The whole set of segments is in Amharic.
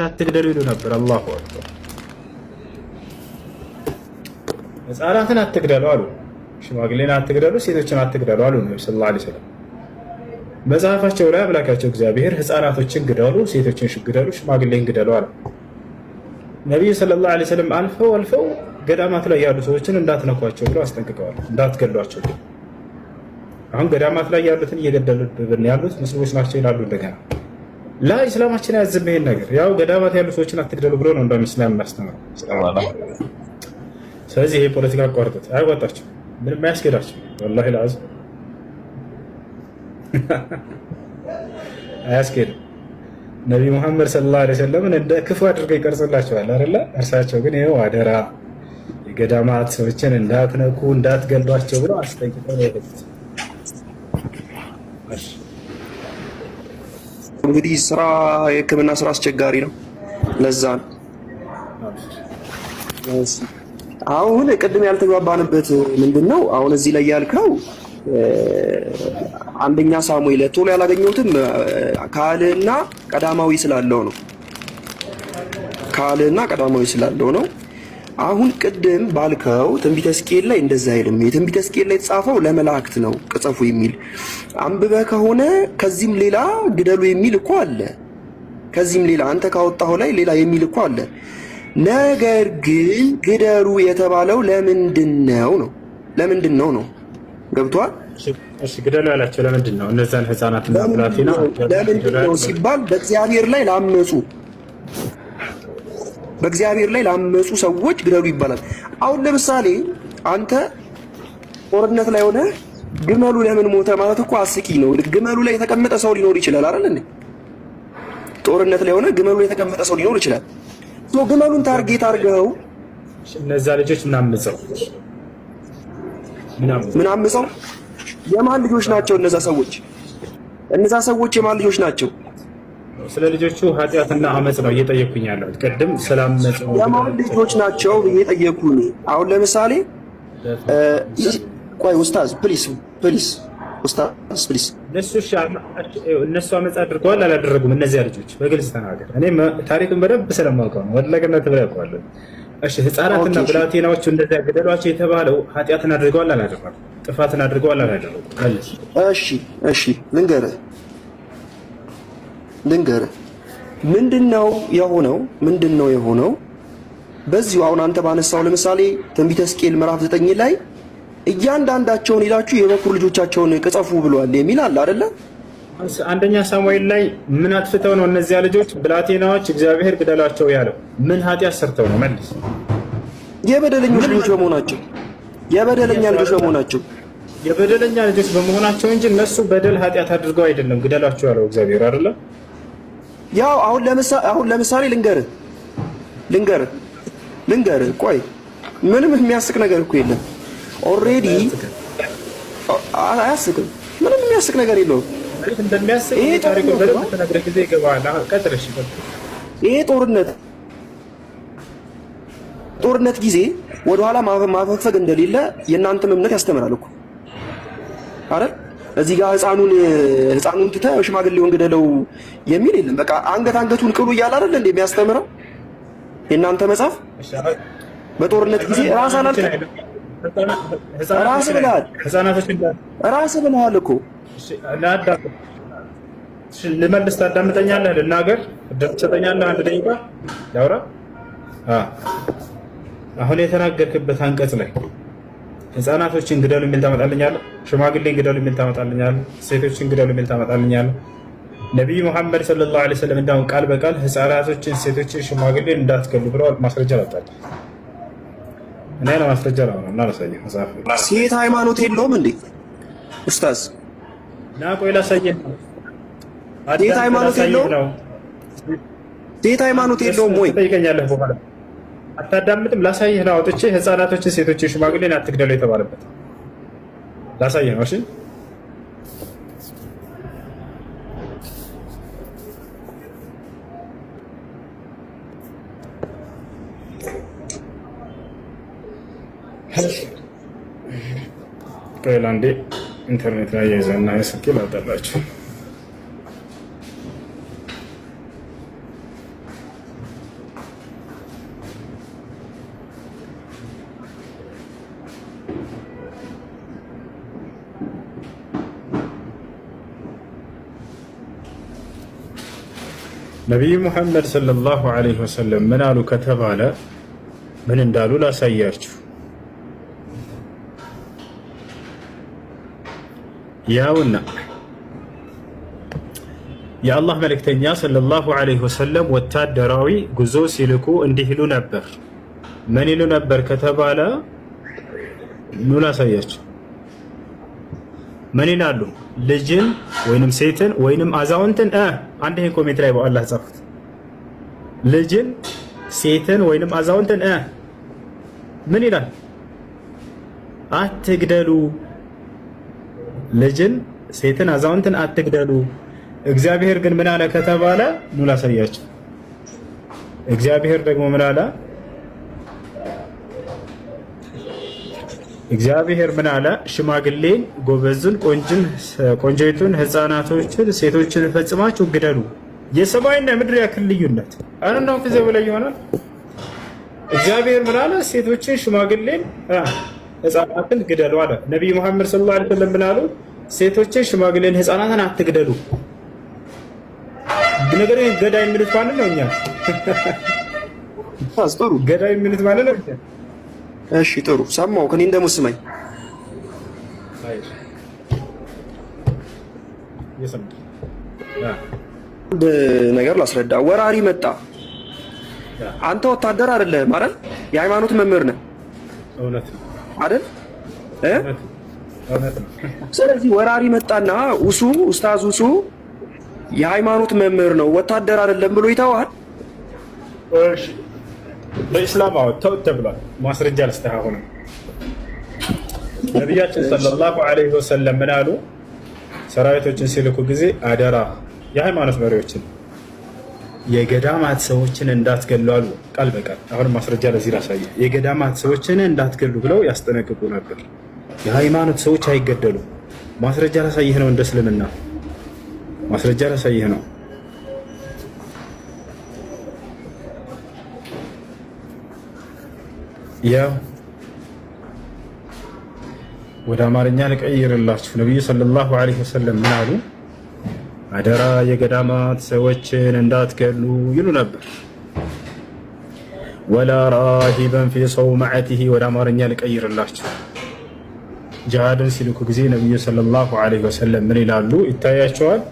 አትግደሉ ይሉ ነበር። አላሁ አክበር። ህፃናትን አትግደሉ አሉ። ሽማግሌን አትግደሉ፣ ሴቶችን አትግደሉ አሉ ነብዩ ሰለላሁ ዐለይሂ ወሰለም። መጽሐፋቸው ላይ አምላካቸው እግዚአብሔር ህፃናቶችን ግደሉ፣ ሴቶችን ግደሉ፣ ሽማግሌን ግደሉ አለ። ነቢዩ ሰለላሁ ዐለይሂ ወሰለም አልፈው ገዳማት ላይ ያሉ ሰዎችን እንዳትነኳቸው ብለው አስጠንቅቀዋል። እንዳትገሏቸው። አሁን ገዳማት ላይ ያሉትን እየገደሉብን ያሉት ሙስሊሞች ናቸው ይላሉ። እንደገና ኢስላማችን አያዝም ይሄን ነገር። ያው ገዳማት ያሉ ሰዎችን አትግደሉ ብሎ ነው እንደውም ኢስላም የሚያስተምረው። ስለዚህ ይሄ ፖለቲካ አቋርጡት፣ አይወጣቸው፣ ምንም አያስገዳቸው። ወላሂ ለአዝም አያስኬድም። ነቢ ሙሐመድ ሰለላሁ ዐለይሂ ወሰለምን እንደ ክፉ አድርገው ይቀርጽላቸዋል አይደለ? እርሳቸው ግን ይኸው አደራ የገዳማት ሰዎችን እንዳትነኩ እንዳትገሏቸው ብለው አስጠንቅቀው ነው የሄዱት። እንግዲህ የሕክምና ስራ አስቸጋሪ ነው። ለዛ ነው አሁን ቅድም ያልተግባባንበት ምንድነው? አሁን እዚህ ላይ ያልከው አንደኛ ሳሙኤል ቶሎ ያላገኘሁትም ካልዕና ቀዳማዊ ስላለው ነው። ካልዕና ቀዳማዊ ስላለው ነው። አሁን ቅድም ባልከው ትንቢተ ሕዝቅኤል ላይ እንደዛ አይልም። የትንቢተ ሕዝቅኤል ላይ የተጻፈው ለመላእክት ነው ቅጸፉ የሚል አንብበህ ከሆነ ከዚህም ሌላ ግደሉ የሚል እኮ አለ። ከዚህም ሌላ አንተ ካወጣው ላይ ሌላ የሚል እኮ አለ። ነገር ግን ግደሉ የተባለው ለምንድን ነው ነው? ለምንድን ነው ነው? ገብቷል? እሺ ግደሉ ያላቸው ለምንድን ነው? እነዛን ህፃናትና ብላቴና ለምንድን ነው ሲባል በእግዚአብሔር ላይ ላመፁ ሰዎች ግደሉ ይባላል። አሁን ለምሳሌ አንተ ጦርነት ላይ ሆነ ግመሉ ለምን ሞተ ማለት እኮ አስቂ ነው። ግመሉ ላይ የተቀመጠ ሰው ሊኖር ይችላል አይደል እንዴ? ጦርነት ላይ ሆነ ግመሉ ላይ የተቀመጠ ሰው ሊኖር ይችላል። ግመሉን ታርጌት አድርገው እነዛ ልጆች ምን አምፀው የማን ልጆች ናቸው እነዛ ሰዎች? እነዛ ሰዎች የማን ልጆች ናቸው? ስለ ልጆቹ ኃጢአትና አመጽ ነው እየጠየኩኝ ያለሁት። ቅድም ስላመጽ ነው የማን ልጆች ናቸው እየጠየኩኝ። አሁን ለምሳሌ ቆይ ኡስታዝ ፕሊስ ኡስታዝ ፕሊስ እነሱ አመጽ አድርገዋል አላደረጉም? እነዚያ ልጆች በግልጽ ተናገር። እኔ ታሪኩን በደንብ ስለማውቀው ነው። ወለገነት ብለ ያውቀዋለሁ። እሺ ህፃናትና ብላቴናዎቹ እንደዚያ ገደሏቸው የተባለው ኃጢአትን አድርገዋል አላደረጉም? ጥፋትን አድርገዋል አላደረጉም? እሺ ልንገርህ ምንድነው የሆነው? በዚሁ አሁን አንተ ባነሳው ለምሳሌ ትንቢተ ሕዝቅኤል ምዕራፍ 9 ላይ እያንዳንዳቸውን ሄዳችሁ የበኩር ልጆቻቸውን ቅጸፉ ብሏል የሚል አለ አይደለ? አንደኛ ሳሙኤል ላይ ምን አጥፍተው ነው እነዚያ ልጆች ብላቴናዎች እግዚአብሔር ግደላቸው ያለው? ምን ኃጢአት ሰርተው ነው? መልስ። የበደለኞች ልጆች በመሆናቸው የበደለኛ ልጆች በመሆናቸው እንጂ እነሱ በደል ኃጢአት አድርገው አይደለም ግደላቸው ያለው እግዚአብሔር አይደለም። ያው አሁን ለምሳሌ ልንገርህ ቆይ ምንም የሚያስቅ ነገር እኮ የለም። ኦልሬዲ አያስቅም። ምንም የሚያስቅ ነገር የለውም። ይሄ ጦርነት ጊዜ ወደኋላ ማፈግፈግ እንደሌለ የእናንተም እምነት ያስተምራል እኮ አይደል? እዚህ ጋር ህፃኑን ትተህ ሽማግሌውን ግደለው የሚል የለም። በቃ አንገቱን ቅሉ እያለ አይደል እንደ የሚያስተምረው የእናንተ መጽሐፍ። በጦርነት ጊዜ ራስህ ብለሃል እኮ። ልመልስ፣ ታዳምጠኛለህ? ልናገር፣ ትሰጠኛለህ? አንድ ደቂቃ ላውራ። አሁን የተናገርክበት አንቀጽ ላይ ህፃናቶችን ግደሉ የሚል ታመጣልኛለህ? ሽማግሌን ግደሉ የሚል ታመጣልኛለህ? ሴቶችን ግደሉ የሚል ታመጣልኛለህ? ነቢዩ ሙሐመድ ሰለላሁ ዐለይሂ ወሰለም እንዳሁን ቃል በቃል ህፃናቶችን፣ ሴቶችን፣ ሽማግሌን እንዳትገሉ ብለዋል። ማስረጃ ላጣል። እኔ ለማስረጃ ነው እና ላሳየህ። መጽሐፍ ሴት ሃይማኖት የለውም እንዴ ኡስታዝ? ና ቆይ ላሳየህ። ሴት ሃይማኖት የለውም ወይ? ትጠይቀኛለህ በኋላ። አታዳምጥም? ላሳየህ ነው። አውጥቼ ህፃናቶችን፣ ሴቶችን፣ ሽማግሌን አትግደሉ የተባለበት ላሳየህ ነው። እሺ አንዴ ኢንተርኔት ላይ የዘና ስልክ ላውጣላችሁ። ነቢዩ ሙሐመድ ሰለላሁ ዐለይሂ ወሰለም ምን አሉ ከተባለ ምን እንዳሉ ላሳያችሁ። ያውና የአላህ መልእክተኛ ሰለላሁ ዐለይሂ ወሰለም ወታደራዊ ጉዞ ሲልኩ እንዲህ ይሉ ነበር። ምን ይሉ ነበር ከተባለ ኑ ላሳያችሁ። ምን ይላሉ? ልጅን ወይንም ሴትን ወይንም አዛውንትን አንድ ይሄን ኮሜንት ላይ በአላህ ጻፉት። ልጅን ሴትን ወይንም አዛውንትን ምን ይላል? አትግደሉ። ልጅን ሴትን አዛውንትን አትግደሉ። እግዚአብሔር ግን ምን አለ ከተባለ ኑ ላሳያችሁ። እግዚአብሔር ደግሞ ምን አለ? እግዚአብሔር ምን አለ? ሽማግሌን፣ ጎበዝን፣ ቆንጆይቱን፣ ህፃናቶችን፣ ሴቶችን ፈጽማችሁ ግደሉ። የሰማይና የምድር ያክል ልዩነት አረንዳው ከዚህ በላይ ይሆናል። እግዚአብሔር ምን አለ? ሴቶችን፣ ሽማግሌን፣ ህፃናትን ግደሉ አለ። ነብዩ መሐመድ ሰለላሁ ዐለይሂ ወሰለም ምን አሉ? ሴቶችን፣ ሽማግሌን፣ ህፃናትን አትግደሉ። ነገር ግን ገዳይ የሚሉት ማለት ነው እኛ አስጠሩ ገዳይ የሚሉት ማለት ነው። እሺ ጥሩ ሰማው። ከኔ እንደሙስማኝ አንድ ነገር ላስረዳ። ወራሪ መጣ። አንተ ወታደር አይደለህም አይደል? የሃይማኖት መምህር ነህ አይደል? ስለዚህ ወራሪ መጣና ኡስታዝ ውሱ የሃይማኖት መምህር ነው ወታደር አይደለም ብሎ ይተዋል። እሺ በኢስላም ተውት ተብሏል። ማስረጃ ልስጥህ። አሁንም ነቢያችን ሰለላሁ ዐለይሂ ወሰለም ምን አሉ? ሰራዊቶችን ሲልኩ ጊዜ አደራ የሃይማኖት መሪዎችን የገዳማት ሰዎችን እንዳትገሉ አሉ፣ ቃል በቃል። አሁንም ማስረጃ ለዚህ ላሳየ። የገዳማት ሰዎችን እንዳትገሉ ብለው ያስጠነቅቁ ነበር። የሃይማኖት ሰዎች አይገደሉም። ማስረጃ ላሳይህ ነው። እንደ እስልምና ማስረጃ ላሳይህ ነው። ያው ወደ አማርኛ ልቀይርላችሁ። ነብዩ ሰለላሁ ዐለይሂ ወሰለም ምን አሉ? አደራ የገዳማት ሰዎችን እንዳትገሉ ይሉ ነበር። ወላ ራሂበን ፊ ሰውመዐቲሂ። ወደ አማርኛ ልቀይርላችሁ። ጂሃድን ሲልኩ ጊዜ ነብዩ ሰለላሁ ዐለይሂ ወሰለም ምን ይላሉ? ይታያቸዋል።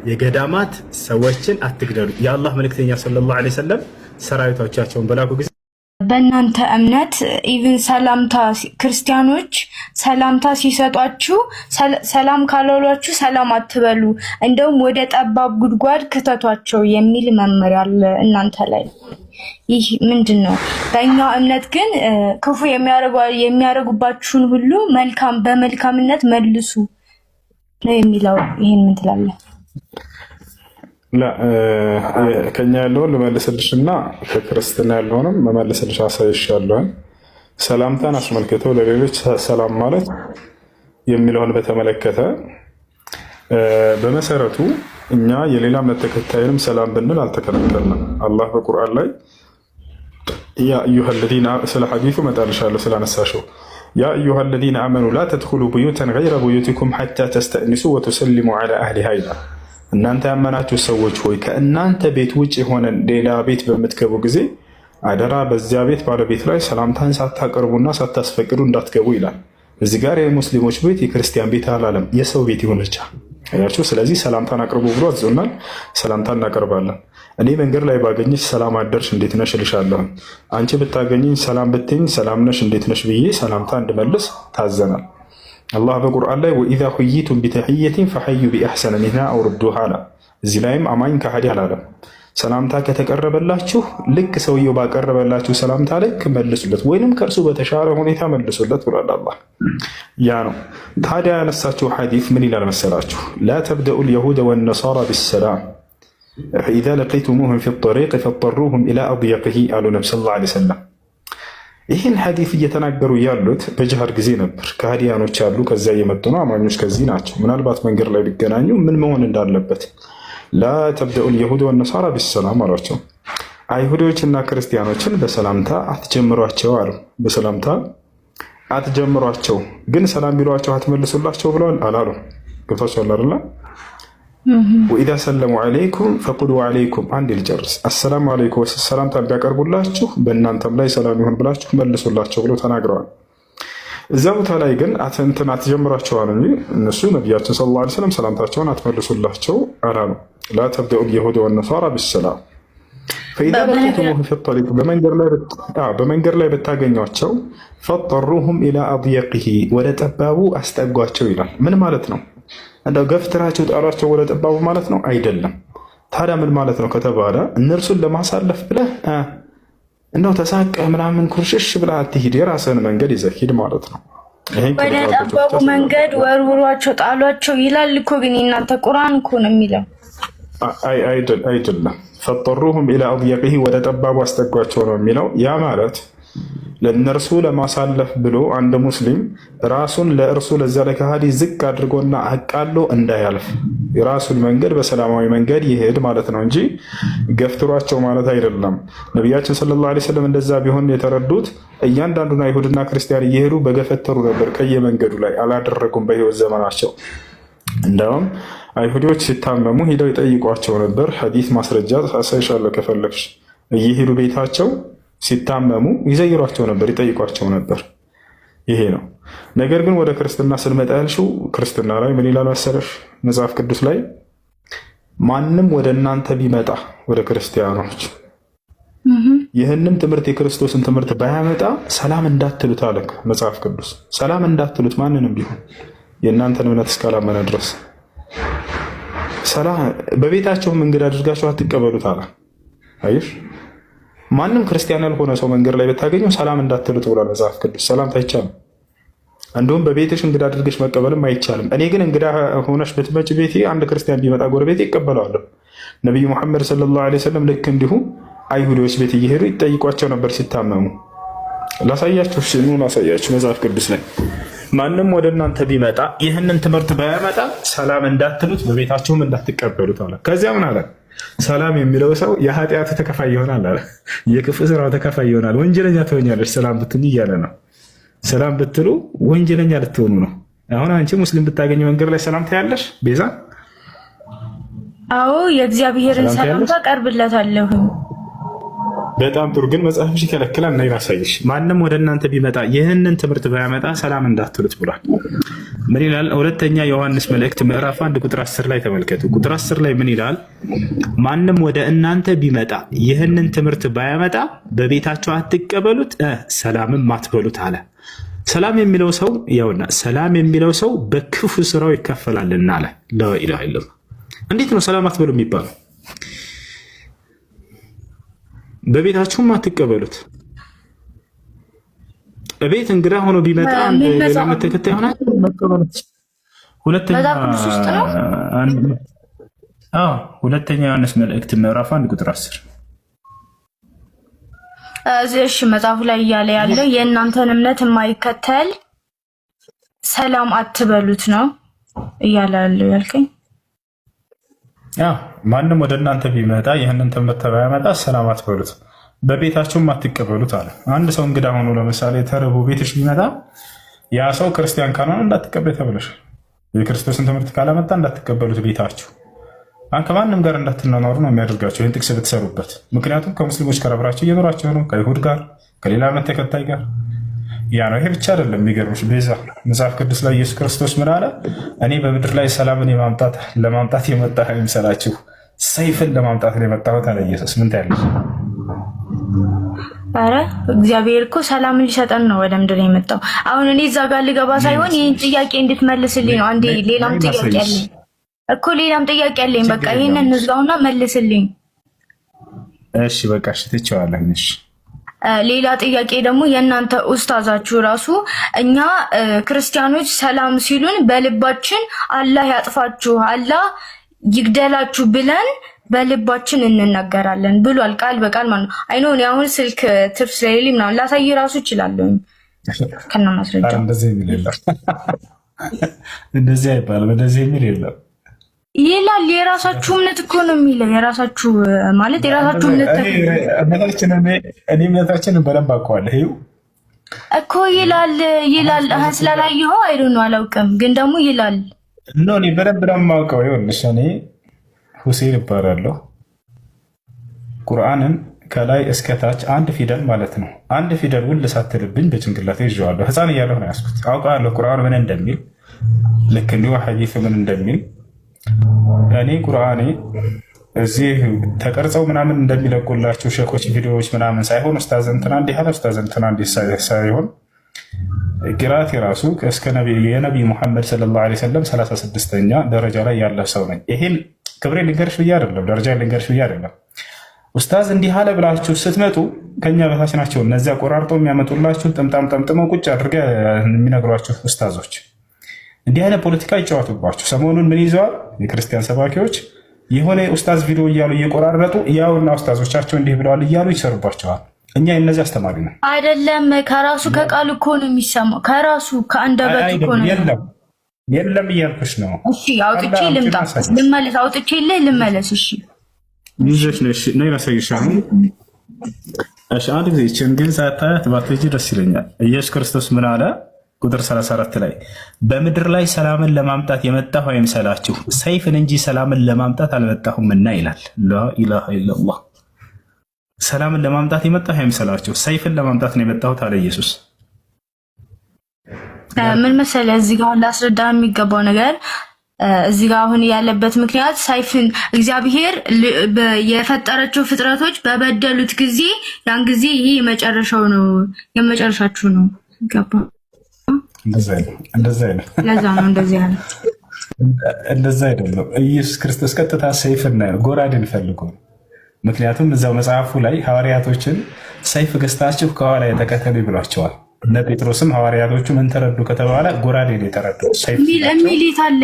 የገዳማት ሰዎችን አትግደሉ። የአላህ መልእክተኛ ሰለላሁ ዐለይሂ ወሰለም ሰራዊቶቻቸውን በላኩ ጊዜ በእናንተ እምነት ኢቭን ሰላምታ ክርስቲያኖች ሰላምታ ሲሰጧችሁ ሰላም ካላሏችሁ ሰላም አትበሉ፣ እንደውም ወደ ጠባብ ጉድጓድ ክተቷቸው የሚል መመሪያ አለ እናንተ ላይ። ይህ ምንድን ነው? በእኛ እምነት ግን ክፉ የሚያደርጉባችሁን ሁሉ በመልካምነት መልሱ ነው የሚለው። ይህን ምን ትላለህ? ከኛ ያለውን ልመልስልሽ እና ከክርስትና ያለውንም መመልስልሽ አሳይሻለሁኝ። ሰላምታን አስመልክተው ለሌሎች ሰላም ማለት የሚለውን በተመለከተ በመሰረቱ እኛ የሌላ እምነት ተከታይንም ሰላም ብንል አልተከለከልንም። አላህ በቁርአን ላይ ያ አዩሃ ለዚነ ስለ ሐዲሱ መጣልሻለሁ ስላነሳሽው ያ አዩሃ ለዚነ አመኑ ላ ተድኹሉ ቡዩተን ገይረ ቡዩቲኩም ሐታ ተስተእኒሱ ወቱሰሊሙ ዐላ አህሊሃ ይላል። እናንተ ያመናችሁ ሰዎች ሆይ ከእናንተ ቤት ውጭ የሆነን ሌላ ቤት በምትገቡ ጊዜ አደራ በዚያ ቤት ባለቤት ላይ ሰላምታን ሳታቀርቡና ሳታስፈቅዱ እንዳትገቡ ይላል። እዚህ ጋር የሙስሊሞች ቤት የክርስቲያን ቤት አላለም፣ የሰው ቤት ይሁን ብቻ አያችሁ። ስለዚህ ሰላምታን አቅርቡ ብሎ አዞናል። ሰላምታ እናቀርባለን። እኔ መንገድ ላይ ባገኝሽ ሰላም አደርሽ እንዴት ነሽ እልሻለሁ። አንቺ ብታገኝኝ ሰላም ብትይኝ ሰላም ነሽ እንዴት ነሽ ብዬ ሰላምታ እንድመልስ ታዘናል። አላህ በቁርአን ላይ ወኢዛ ሁይቱም ቢተሕየቲን ፈሐዩ ቢአሕሰነ ሚንሃ አው ሩዱሃ አለ። እዚህ ላይም አማኝ ከሃዲ አላለም። ሰላምታ ከተቀረበላችሁ ልክ ሰውየው ባቀረበላችሁ ሰላምታ ልክ መልሱለት፣ ወይንም ከእርሱ በተሻለ ሁኔታ መልሱለት ብሏል አላህ። ያ ነው ታዲያ ያነሳችሁ ሐዲስ ምን ይላል መሰላችሁ? ላ ተብደኡ ልየሁደ ወነሳራ ቢሰላም ፈኢዛ ለቂቱሙሁም ፊ ጠሪቅ ፈጠሩሁም ኢላ አድየቅሂ አሉ ነቢ ሰለላሁ ዐለይሂ ወሰለም። ይህን ሐዲስ እየተናገሩ ያሉት በጅሃድ ጊዜ ነበር። ከሃዲያኖች ያሉ ከዚያ እየመጡ ነው። አማኞች ከዚህ ናቸው። ምናልባት መንገድ ላይ ቢገናኙ ምን መሆን እንዳለበት ላ ተብደኡ ልየሁድ ወነሳራ ቢሰላም አሏቸው። አይሁዶችና ክርስቲያኖችን በሰላምታ አትጀምሯቸው አሉ። በሰላምታ አትጀምሯቸው፣ ግን ሰላም ቢሏቸው አትመልሱላቸው ብለዋል አላሉ። ገብቷቸዋል አይደለ? ወኢዛ ሰለሙ ዐለይኩም ፈቁሉ ዐለይኩም አንድ ልጨርስ። አሰላሙ ዐለይኩም ሰላምታ ቢያቀርቡላችሁ በእናንተም ላይ ሰላም ይሁን ብላችሁ መልሱላቸው ብለው ተናግረዋል። እዛ ቦታ ላይ ግን እንትን አትጀምራቸዋል እንጂ እነሱ ነቢያችን ሰለላሁ ዐለይሂ ወሰለም ሰላምታቸውን አትመልሱላቸው አላሉ። ላ ተብደኡ ልየሁድ ወነሳራ ቢሰላም ፈኢዛ ለቂቱሙሁም ፊጠሪቅ በመንገድ ላይ ብታገኟቸው ፈጠሩሁም ኢላ አድየቂሂ ወደ ጠባቡ አስጠጓቸው ይላል። ምን ማለት ነው? እንደው ገፍትራቸው ጣሏቸው ወደ ጠባቡ ማለት ነው? አይደለም። ታዲያ ምን ማለት ነው ከተባለ እነርሱን ለማሳለፍ ብለህ እንደው ተሳቀህ ምናምን ኩርሽሽ ብለህ አትሂድ፣ የራስህን መንገድ ይዘህ ሂድ ማለት ነው። ወደ ጠባቡ መንገድ ወርውሯቸው ጣሏቸው ይላል እኮ። ግን እናንተ ቁርአን እኮ ነው የሚለው። አይደለም። ፈጠሩሁም ኢላ አድየቂሂ ወደ ጠባቡ አስጠጓቸው ነው የሚለው። ያ ማለት ለእነርሱ ለማሳለፍ ብሎ አንድ ሙስሊም ራሱን ለእርሱ ለዛ ለከሃዲ ዝቅ አድርጎና አቃሎ እንዳያልፍ የራሱን መንገድ በሰላማዊ መንገድ ይሄድ ማለት ነው እንጂ ገፍትሯቸው ማለት አይደለም። ነቢያችን ሰለላሁ ዐለይሂ ወሰለም እንደዛ ቢሆን የተረዱት እያንዳንዱን አይሁድና ክርስቲያን እየሄዱ በገፈተሩ ነበር፣ ከየመንገዱ ላይ አላደረጉም በህይወት ዘመናቸው። እንደውም አይሁዶች ሲታመሙ ሂደው ይጠይቋቸው ነበር። ሐዲስ ማስረጃ አሳይሻለሁ ከፈለግሽ። እየሄዱ ቤታቸው ሲታመሙ ይዘይሯቸው ነበር፣ ይጠይቋቸው ነበር። ይሄ ነው። ነገር ግን ወደ ክርስትና ስንመጣ ያልሽው ክርስትና ላይ ምን ይላል መሰለሽ? መጽሐፍ ቅዱስ ላይ ማንም ወደ እናንተ ቢመጣ ወደ ክርስቲያኖች ይህንም ትምህርት የክርስቶስን ትምህርት ባያመጣ ሰላም እንዳትሉት አለ መጽሐፍ ቅዱስ። ሰላም እንዳትሉት ማንንም ቢሆን የእናንተን እምነት እስካላመነ ድረስ ሰላም በቤታቸውም እንግዳ አድርጋችሁ አትቀበሉት አለ። አይሽ ማንም ክርስቲያን ያልሆነ ሰው መንገድ ላይ ብታገኘው ሰላም እንዳትሉት ብሏል መጽሐፍ ቅዱስ። ሰላምታ አይቻልም። እንዲሁም በቤትሽ እንግዳ አድርገሽ መቀበልም አይቻልም። እኔ ግን እንግዳ ሆነሽ ብትመጪ ቤቴ አንድ ክርስቲያን ቢመጣ ጎረቤቴ ይቀበለዋለሁ። ነቢዩ ሙሐመድ ሰለላሁ ዐለይሂ ወሰለም ልክ እንዲሁ አይሁዶች ቤት እየሄዱ ይጠይቋቸው ነበር ሲታመሙ። ላሳያችሁ፣ ላሳያችሁ መጽሐፍ ቅዱስ ላይ ማንም ወደ እናንተ ቢመጣ ይህንን ትምህርት ባያመጣ ሰላም እንዳትሉት በቤታቸውም እንዳትቀበሉት አለ። ከዚያ ምን አለ? ሰላም የሚለው ሰው የኃጢአቱ ተከፋይ ይሆናል አለ። የክፉ ስራው ተከፋይ ይሆናል። ወንጀለኛ ትሆኛለች ሰላም ብትሉ እያለ ነው። ሰላም ብትሉ ወንጀለኛ ልትሆኑ ነው። አሁን አንቺ ሙስሊም ብታገኝ መንገድ ላይ ሰላም ታያለሽ ቤዛ? አዎ የእግዚአብሔርን ሰላምታ ቀርብለታለሁ። በጣም ጥሩ። ግን መጽሐፍሽ ይከለክላል እና ይራሳይሽ ማንም ወደ እናንተ ቢመጣ ይህንን ትምህርት ባያመጣ ሰላም እንዳትሉት ብሏል። ምን ይላል? ሁለተኛ ዮሐንስ መልእክት ምዕራፍ 1 ቁጥር 10 ላይ ተመልከቱ። ቁጥር 10 ላይ ምን ይላል? ማንም ወደ እናንተ ቢመጣ ይህንን ትምህርት ባያመጣ በቤታቸው አትቀበሉት፣ ሰላምም አትበሉት አለ። ሰላም የሚለው ሰው ያውና ሰላም የሚለው ሰው በክፉ ስራው ይከፈላልና አለ። ላኢላሃ ኢለላህ። እንዴት ነው ሰላም አትበሉ የሚባለው? በቤታችሁም አትቀበሉት። በቤት እንግዳ ሆኖ ቢመጣ ሌላ ተከታይ ሆና መቀበሉት። ሁለተኛ ዮሐንስ መልእክት ምዕራፍ 1 ቁጥር 10 እሺ መጽሐፉ ላይ እያለ ያለው የእናንተን እምነት የማይከተል ሰላም አትበሉት ነው እያለ ያለው ያልከኝ? ማንም ወደ እናንተ ቢመጣ ይህንን ትምህርት ባያመጣ ሰላም አትበሉት በቤታችሁም አትቀበሉት አለ። አንድ ሰው እንግዳ ሆኖ ለምሳሌ ተርቦ ቤትሽ ቢመጣ ያ ሰው ክርስቲያን ካልሆነ እንዳትቀበል ተብለሻል። የክርስቶስን ትምህርት ካላመጣ እንዳትቀበሉት ቤታችሁ። ከማንም ጋር እንዳትናኖሩ ነው የሚያደርጋቸው ይህን ጥቅስ ብትሰሩበት። ምክንያቱም ከሙስሊሞች ጋር አብራችሁ እየኖራችሁ ነው፣ ከይሁድ ጋር፣ ከሌላ እምነት ተከታይ ጋር። ያ ነው። ይሄ ብቻ አይደለም። የሚገርምሽ ቤዛ መጽሐፍ ቅዱስ ላይ ኢየሱስ ክርስቶስ ምን አለ? እኔ በምድር ላይ ሰላምን ለማምጣት የመጣሁ አይምሰላችሁ፣ ሰይፍን ለማምጣት ነው የመጣሁት አለ ኢየሱስ። ምን ታያለሽ? አረ እግዚአብሔር እኮ ሰላምን ሊሰጠን ነው ወደ ምድር የመጣው። አሁን እኔ እዛ ጋር ልገባ ሳይሆን ይህን ጥያቄ እንድትመልስልኝ ነው። አንዴ ሌላም ጥያቄ አለኝ እኮ ሌላም ጥያቄ አለኝ። በቃ ይሄንን እንዝጋውና መልስልኝ። እሺ በቃ እሺ ትቼዋለሁ። እሺ ሌላ ጥያቄ ደግሞ የእናንተ ኡስታዛችሁ ራሱ እኛ ክርስቲያኖች ሰላም ሲሉን በልባችን አላህ ያጥፋችሁ፣ አላህ ይግደላችሁ ብለን በልባችን እንናገራለን ብሏል፣ ቃል በቃል ማለት ነው። አይኖ እኔ አሁን ስልክ ትርፍ ስለሌለኝ ምናምን ላሳይ ራሱ እችላለሁ ከነ ማስረጃ። እንደዚህ የሚል የለም፣ እንደዚህ አይባልም፣ እንደዚህ የሚል የለም ይላል። የራሳችሁ እምነት እኮ ነው የሚለው። የራሳችሁ ማለት የራሳችሁ እምነት እኔ እምነታችንን በደንብ አውቀዋለሁ። ይኸው እኮ ይላል። ስላላየኸው አይዶ ነው አላውቅም፣ ግን ደግሞ ይላል። እኔ በደንብ ነው የማውቀው። ይኸውልሽ እኔ ሁሴን እባላለሁ። ቁርአንን ከላይ እስከታች አንድ ፊደል ማለት ነው አንድ ፊደል ውል ሳትልብኝ በጭንቅላቴ ይዤዋለሁ። ህፃን እያለሁ ነው ያዝኩት። አውቃለሁ ቁርአን ምን እንደሚል፣ ልክ እንዲሁ ሐዲስ ምን እንደሚል። እኔ ቁርአኔ እዚህ ተቀርጸው ምናምን እንደሚለቁላቸው ሸኮች ቪዲዮዎች ምናምን ሳይሆን ኡስታዝ እንትና እንዲህ አለ ኡስታዝ እንትና እንዲህ ሳይሆን ቂራአት የራሱ እስከ የነቢይ ሙሐመድ ሰለላሁ ዐለይሂ ወሰለም 36ኛ ደረጃ ላይ ያለ ሰው ነኝ። ይሄን ክብሬ ልንገርሽ ብዬ አይደለም፣ ደረጃ ልንገርሽ ብዬ አይደለም። ኡስታዝ እንዲህ አለ ብላችሁ ስትመጡ ከኛ በታች ናቸው እነዚያ ቆራርጠው የሚያመጡላችሁ ጥምጣም ጠምጥመው ቁጭ አድርገ የሚነግሯችሁ ኡስታዞች። እንዲህ አይነት ፖለቲካ ይጫወቱባችሁ። ሰሞኑን ምን ይዘዋል? የክርስቲያን ሰባኪዎች የሆነ ኡስታዝ ቪዲዮ እያሉ እየቆራረጡ ያውና ኡስታዞቻቸው እንዲህ ብለዋል እያሉ ይሰሩባቸዋል። እኛ የነዚህ አስተማሪ ነው አይደለም። ከራሱ ከቃሉ እኮ ነው የሚሰማው፣ ከራሱ ከአንደበቱ እኮ ነው። የለም እያልኩሽ ነው። እሺ አውጥቼ ልምጣ ልመለስ፣ አውጥቼ ልመለስ። እሺ ይዘሽ ነሽ ነው ያሳይሻል። እሺ አንድ ጊዜ እቺን ግን ሳታያት ባትሄጂ ደስ ይለኛል። ኢየሱስ ክርስቶስ ምን አለ? ቁጥር 34 ላይ በምድር ላይ ሰላምን ለማምጣት የመጣሁ አይምሰላችሁ፣ ሰይፍን እንጂ ሰላምን ለማምጣት አልመጣሁምና ይላል። ላኢላሃ ኢለላህ። ሰላምን ለማምጣት የመጣሁ አይምሰላችሁ፣ ሰይፍን ለማምጣት ነው የመጣሁት አለ ኢየሱስ። ምን መሰለህ እዚህ ጋር ላስረዳ የሚገባው ነገር እዚህ ጋር አሁን ያለበት ምክንያት ሰይፍን እግዚአብሔር የፈጠረችው ፍጥረቶች በበደሉት ጊዜ ያን ጊዜ ይሄ የመጨረሻው ነው የመጨረሻችሁ ነው ገባ። እንደዛ አይደለም። ለዛ ነው እንደዚህ ያለ። እንደዛ አይደለም። ኢየሱስ ክርስቶስ ቀጥታ ሰይፍና ጎራዴን ፈልጎ ነው። ምክንያቱም እዛው መጽሐፉ ላይ ሐዋርያቶችን ሰይፍ ገዝታችሁ ከኋላ የተከተሉ ብሏቸዋል። እነ ጴጥሮስም ሐዋርያቶቹ ምን ተረዱ ከተባለ ጎራዴን የተረዱ ሚል የታለ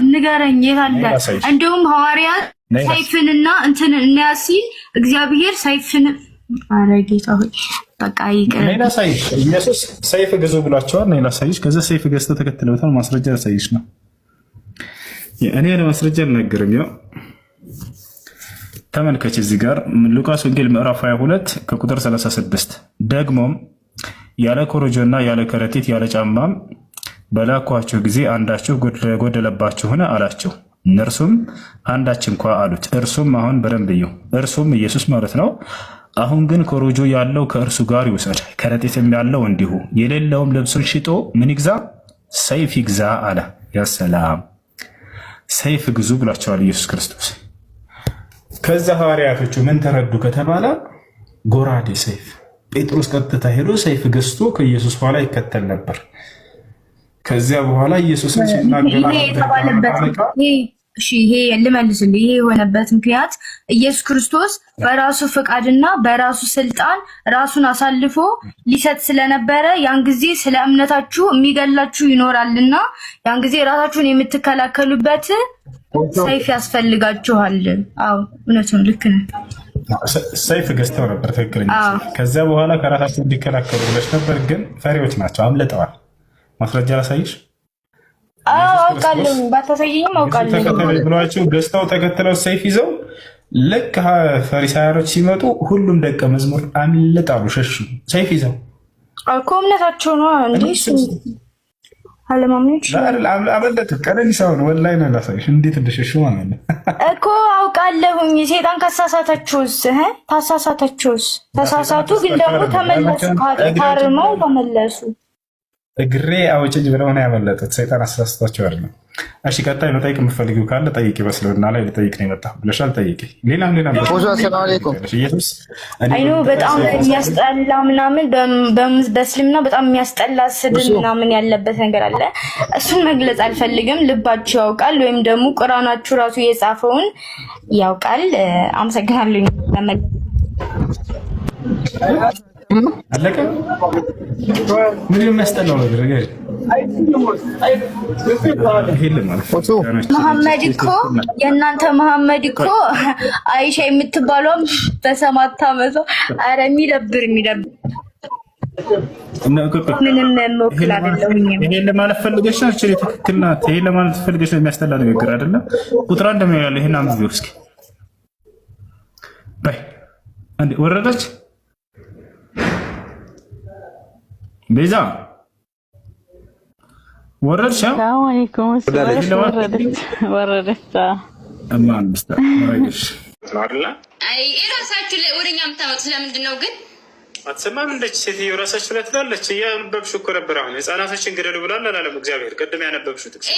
ንገረኝ፣ የታለ? እንዲሁም ሐዋርያት ሰይፍንና እንትን እናያዝ ሲል እግዚአብሔር ሰይፍን ኧረ ጌታ ሆይ በቃ ይቅር። ሌላ ሳይሽ ኢየሱስ ሰይፍ ግዙ ብሏቸዋል። ሌላ ሳይሽ ከዛ ሰይፍ ገዝተው ተከትለውታል። ማስረጃ ሳይሽ ነው። እኔ ለማስረጃ አልነገርም። ያው ተመልከች እዚህ ጋር ሉቃስ ወንጌል ምዕራፍ 22 ከቁጥር 36 ደግሞም ያለ ኮረጆና ያለ ከረጢት ያለ ጫማም በላኳችሁ ጊዜ አንዳችሁ ጎደለባችሁን አላቸው። እነርሱም አንዳች እንኳ አሉት። እርሱም አሁን በደንብ እዩ፣ እርሱም ኢየሱስ ማለት ነው። አሁን ግን ኮረጆ ያለው ከእርሱ ጋር ይውሰድ፣ ከረጢትም ያለው እንዲሁ፣ የሌለውም ልብሱን ሽጦ ምን ይግዛ? ሰይፍ ይግዛ አለ። ያ ሰላም፣ ሰይፍ ግዙ ብሏቸዋል ኢየሱስ ክርስቶስ። ከዛ ሐዋርያቶቹ ምን ተረዱ ከተባለ ጎራዴ፣ ሰይፍ። ጴጥሮስ ቀጥታ ሄዶ ሰይፍ ገዝቶ ከኢየሱስ ኋላ ይከተል ነበር። ከዚያ በኋላ ኢየሱስን ሲናገር ይሄ ልመልስልህ። ይሄ የሆነበት ምክንያት ኢየሱስ ክርስቶስ በራሱ ፈቃድና በራሱ ስልጣን ራሱን አሳልፎ ሊሰጥ ስለነበረ ያን ጊዜ ስለ እምነታችሁ የሚገላችሁ ይኖራልና ያን ጊዜ ራሳችሁን የምትከላከሉበት ሰይፍ ያስፈልጋችኋል። አዎ እውነቱን ልክ ነህ። ሰይፍ ገዝተው ነበር፣ ትክክለኛ። ከዚያ በኋላ ከራሳቸው እንዲከላከሉ ብለሽ ነበር፣ ግን ፈሪዎች ናቸው፣ አምልጠዋል። ማስረጃ ላሳይሽ። አውቃለሁ፣ ባታሳየኝም አውቃለሁ። ተከተሉ ብሏቸው ገዝተው ተከትለው ሰይፍ ይዘው ልክ ፈሪሳውያኖች ሲመጡ ሁሉም ደቀ መዝሙር አምልጣሉ፣ ሸሹ። ሰይፍ ይዘው እኮ እምነታቸው ነው እንዴ? አለማምኑ ይችላል። አመለጡ። ቀነኒሳውን ወላሂ ነው ላሳይሽ እንዴት እንደሸሹ ማለት ነው እኮ አውቃለሁኝ። ሴጣን ካሳሳታችሁስ ታሳሳታችሁስ? ተሳሳቱ፣ ግን ደግሞ ተመለሱ። ታርመው ተመለሱ። እግሬ አውጭኝ ብለው ነው ያመለጡት። ሰይጣን አሳስቷቸው አይደለም። እሺ ቀጣይ መጠይቅ የምትፈልጊው ካለ ጠይቂ። በስለውና ላይ ልጠይቅ ነው የመጣሁ ብለሻል፣ ጠይቂ። ሌላም ሰላም አለይኩም። አይኑ በጣም የሚያስጠላ ምናምን በእስልምና በጣም የሚያስጠላ ስድብ ምናምን ያለበት ነገር አለ። እሱን መግለጽ አልፈልግም። ልባችሁ ያውቃል፣ ወይም ደግሞ ቁርአናችሁ ራሱ የጻፈውን ያውቃል። አመሰግናለሁ። አለቀ። ምን የሚያስጠላው ነገር መሐመድ እኮ የእናንተ መሐመድ እኮ አይሻ የምትባለውም በሰማት ዓመቷ። ኧረ የሚደብር ምንም ሞክል አይደለም። ይሄን ለማለት ፈልገሽ ነው። ትክክል ናት። ይሄን ለማለት ፈልገሽ ነው። የሚያስጠላ ንግግር አይደለም። ቁጥር እንደምን ያለው ይሄን አንብቢው እስኪ። በይ አንዴ ወረደች ቤዛ ወረድሽ? ሰላም አለይኩም። ወረደች። አማን በስታ ማይሽ አይደለ? አይ እራሳችሁ ላይ ወደኛ የምታመጡት ስለምንድን ነው ግን? አትሰማም? እንደች ሴትዮ ራሳችሁ ላይ ትላለች። እያነበብሽ እኮ ነበር። አሁን ህጻናቶችን ግደሉ ብሏል አላለም እግዚአብሔር? ቅድም ያነበብሽው ጥቅስ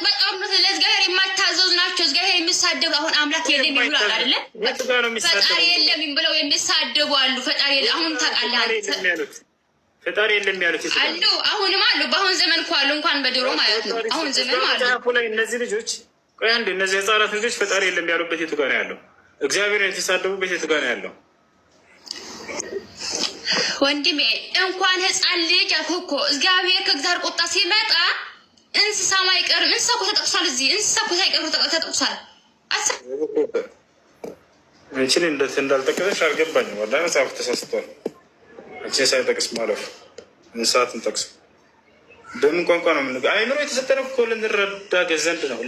በጦርነት ለእግዚአብሔር የማታዘዙ ናቸው። እግዚአብሔር የሚሳደቡ አሁን አምላክ የለም ይብላል አይደለ? ፈጣሪ የለም ብለው የሚሳደቡ አሉ። ፈጣሪ የለም አሁን ታውቃለህ። ፈጣሪ የለም ያሉት አሉ። አሁንም አሉ። በአሁን ዘመን እኮ አሉ። እንኳን በድሮ ማለት ነው። አሁን ዘመን አሉ። እነዚህ ልጆች ቆይ አንዴ፣ እነዚህ ህጻናት ልጆች ፈጣሪ የለም ያሉበት የቱ ጋር ነው ያለው? እግዚአብሔርን የተሳደቡበት የቱ ጋር ነው ያለው? ወንድሜ እንኳን ህፃን ልጅ አልኩህ እኮ እግዚአብሔር ከእግዚአብሔር ቁጣ ሲመጣ እንስሳም አይቀርም። እንስሳ እኮ ተጠቅሷል። እዚህ እንስሳ እኮ ሳይቀሩ ተጠቅሷል። አንቺን እንዳልጠቀሰሽ አልገባኝም። ወላሂ መጽሐፍ ተሳስቷል። አንቺን ሳይጠቅስ ማለፉ እንስሳትን ጠቅሱ በምን ቋንቋ ነው የምንገ አይምሮ የተሰጠነው እኮ ልንረዳ ዘንድ ነው፣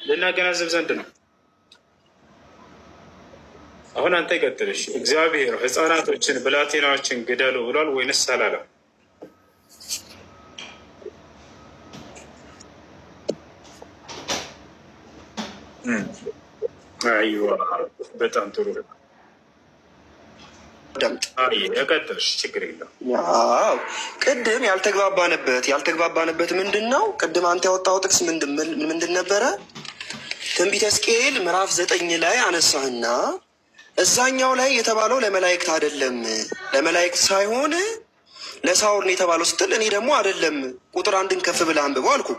ልናገናዘብ ዘንድ ነው። አሁን አንተ ይቀጥልሽ። እግዚአብሔር ህፃናቶችን ብላቴናዎችን ግደሉ ብሏል ወይንስ አላለም? አይዋ በጣም ጥሩ ቀጥልሽ፣ ችግር የለም። ቅድም ያልተግባባንበት ምንድን ነው? ቅድም አንተ ያወጣው ጥቅስ ምንድን ነበረ? ትንቢተ ሕዝቅኤል ምዕራፍ 9 ላይ አነሳህና እዛኛው ላይ የተባለው ለመላእክት አይደለም፣ ለመላእክት ሳይሆን ለሳውል ነው የተባለው ስትል፣ እኔ ደግሞ አይደለም ቁጥር 1ን ከፍ ብለህ አንብበው አልኩ።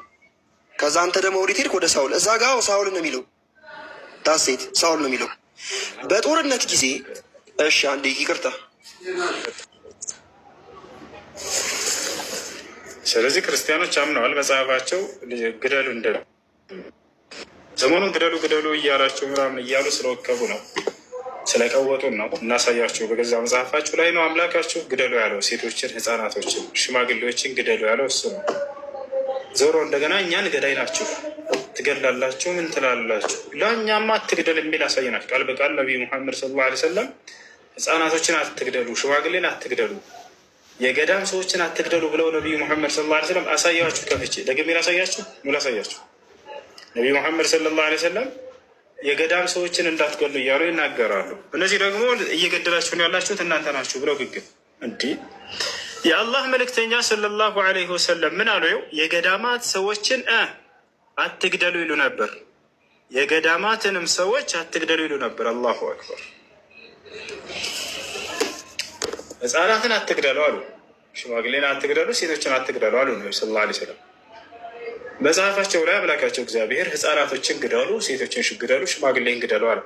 ከዛ አንተ ደግሞ ወዴት ሄድክ? ወደ ሳውል። እዛ ጋር ሳውል ነው የሚለው፣ ዳሴት ሳውል ነው የሚለው በጦርነት ጊዜ። እሺ አንዴ ይቅርታ። ስለዚህ ክርስቲያኖች አምነዋል መጽሐፋቸው ግደሉ እንደ ሰሞኑን ግደሉ እያላቸው ምናምን እያሉ ስለወከቡ ነው፣ ስለቀወጡን ነው። እናሳያቸው። በገዛ መጽሐፋችሁ ላይ ነው አምላካችሁ ግደሉ ያለው። ሴቶችን፣ ህፃናቶችን፣ ሽማግሌዎችን ግደሉ ያለው እሱ ነው። ዞሮ እንደገና እኛን ገዳይ ናችሁ ትገድላላችሁ፣ ምን ትላላችሁ? ለእኛማ አትግደል የሚል አሳየናችሁ። ቃል በቃል ነቢዩ ሙሐመድ ሰለላሁ ዐለይሂ ወሰለም ህፃናቶችን አትግደሉ፣ ሽማግሌን አትግደሉ፣ የገዳም ሰዎችን አትግደሉ ብለው ነቢዩ ሙሐመድ ሰለላሁ ዐለይሂ ወሰለም አሳያችሁ። ከፍቼ ደግሜ ላሳያችሁ፣ ላሳያችሁ። ነቢዩ ሙሐመድ ሰለላሁ ዐለይሂ ወሰለም የገዳም ሰዎችን እንዳትገሉ እያሉ ይናገራሉ። እነዚህ ደግሞ እየገደላችሁን ያላችሁት እናንተ ናችሁ ብለው ግግም። እንዲህ የአላህ መልእክተኛ ሰለላሁ ዐለይሂ ወሰለም ምን አሉ? የገዳማት ሰዎችን አትግደሉ ይሉ ነበር፣ የገዳማትንም ሰዎች አትግደሉ ይሉ ነበር። አላሁ አክበር። ህፃናትን አትግደሉ አሉ፣ ሽማግሌን አትግደሉ፣ ሴቶችን አትግደሉ አሉ ነቢ ሰለላሁ ዐለይሂ ወሰለም። መጽሐፋቸው ላይ አምላካቸው እግዚአብሔር ህፃናቶችን ግደሉ፣ ሴቶችን ግደሉ፣ ሽማግሌን ግደሉ አለ።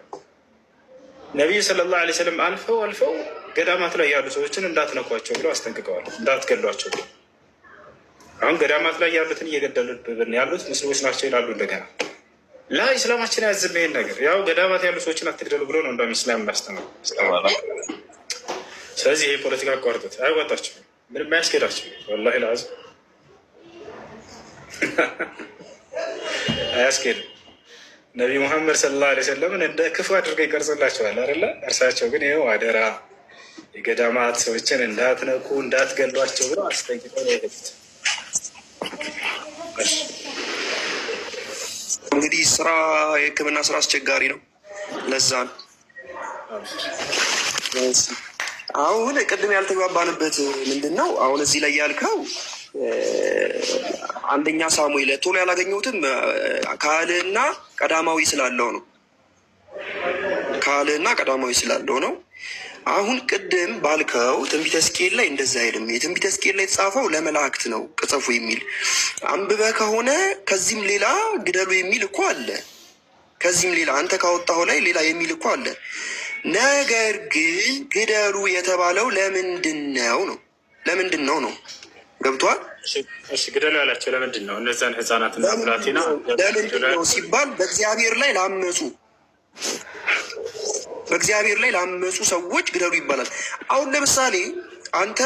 ነቢዩ ሰለላሁ ዐለይሂ ወሰለም አልፈው ገዳማት ላይ ያሉ ሰዎችን እንዳትነኳቸው ብለው አስጠንቅቀዋል፣ እንዳትገሏቸው ብለው። አሁን ገዳማት ላይ ያሉትን እየገደሉብን ያሉት ሙስሊሞች ናቸው ይላሉ። እንደገና ኢስላማችን ያዝም ይሄን ነገር። ያው ገዳማት ያሉ ሰዎችን አትግደሉ ብሎ ነው እንደውም ኢስላም እናስተምር። ስለዚህ ይሄ ፖለቲካ አቋርጡት፣ አይወጣቸው፣ ምንም አያስኬዳቸው። ወላሂ ላዝ አያስኬድም። ነቢዩ ሙሐመድ ሰለላሁ ዐለይሂ ወሰለምን እንደ ክፉ አድርገው ይቀርጽላቸዋል አይደለ? እርሳቸው ግን ይኸው አደራ የገዳማት ሰዎችን እንዳትነኩ እንዳትገሏቸው ብለው አስጠንቅቀው ነው የሄዱት። እንግዲህ ስራ የሕክምና ስራ አስቸጋሪ ነው። ለዛ ነው አሁን ቅድም ያልተግባባንበት ምንድን ነው? አሁን እዚህ ላይ ያልከው አንደኛ ሳሙኤል ቶሎ ያላገኘሁትም ካልዕና ቀዳማዊ ስላለው ነው። ካልዕና ቀዳማዊ ስላለው ነው። አሁን ቅድም ባልከው ትንቢተ ሕዝቅኤል ላይ እንደዛ አይልም። የትንቢተ ሕዝቅኤል ላይ የተጻፈው ለመላእክት ነው ቅጸፉ የሚል አንብበህ ከሆነ ከዚህም ሌላ ግደሉ የሚል እኮ አለ። ከዚህም ሌላ አንተ ካወጣኸው ላይ ሌላ የሚል እኮ አለ። ነገር ግን ግደሉ የተባለው ለምንድን ነው ነው? ለምንድን ነው ነው? ገብቷል? እሺ ግደሉ ያላቸው ለምንድን ነው? እነዛን ህፃናትና ብላቴና ለምንድን ነው ሲባል በእግዚአብሔር ላይ ላመፁ ሰዎች ግደሉ ይባላል። አሁን ለምሳሌ አንተ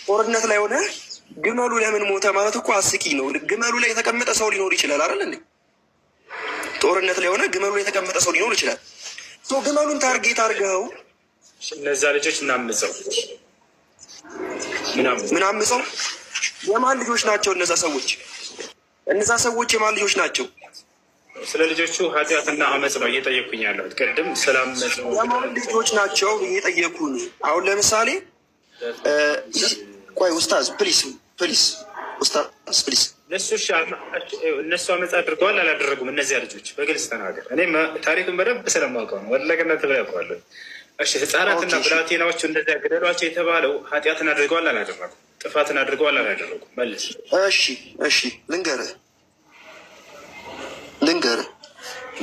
ጦርነት ላይ ሆነ ግመሉ ለምን ሞተ ማለት እኮ አስቂኝ ነው። ግመሉ ላይ የተቀመጠ ሰው ሊኖር ይችላል አይደል እንዴ? ጦርነት ላይ ሆነ ግመሉ ላይ የተቀመጠ ሰው ሊኖር ይችላል። ግመሉን ታርጌት አድርገው እነዛ ልጆች ምናምፀው የማን ልጆች ናቸው? እነዛ ሰዎች የማን ልጆች ናቸው? ስለ ልጆቹ ኃጢአትና አመፅ ነው እየጠየኩኝ ያለሁት። ቅድም ስላመፁ የማን ልጆች ናቸው እየጠየኩኝ? አሁን ለምሳሌ ቆይ ኡስታዝ ፕሊስ ኡስታዝ ፕሊስ እነሱ አመፅ አድርገዋል አላደረጉም? እነዚያ ልጆች በግልጽ ተናገር። እኔ ታሪኩን በደንብ ስለማውቀው ነው። ወለቅነት ብላ ያውቀዋለሁ። እሺ ህፃናትና ብላቴናዎቹ እንደዚያ ግደሏቸው የተባለው ኃጢአትን አድርገዋል አላደረጉም? ጥፋትን አድርገዋል አላደረጉም? መልስ። እሺ ልንገርህ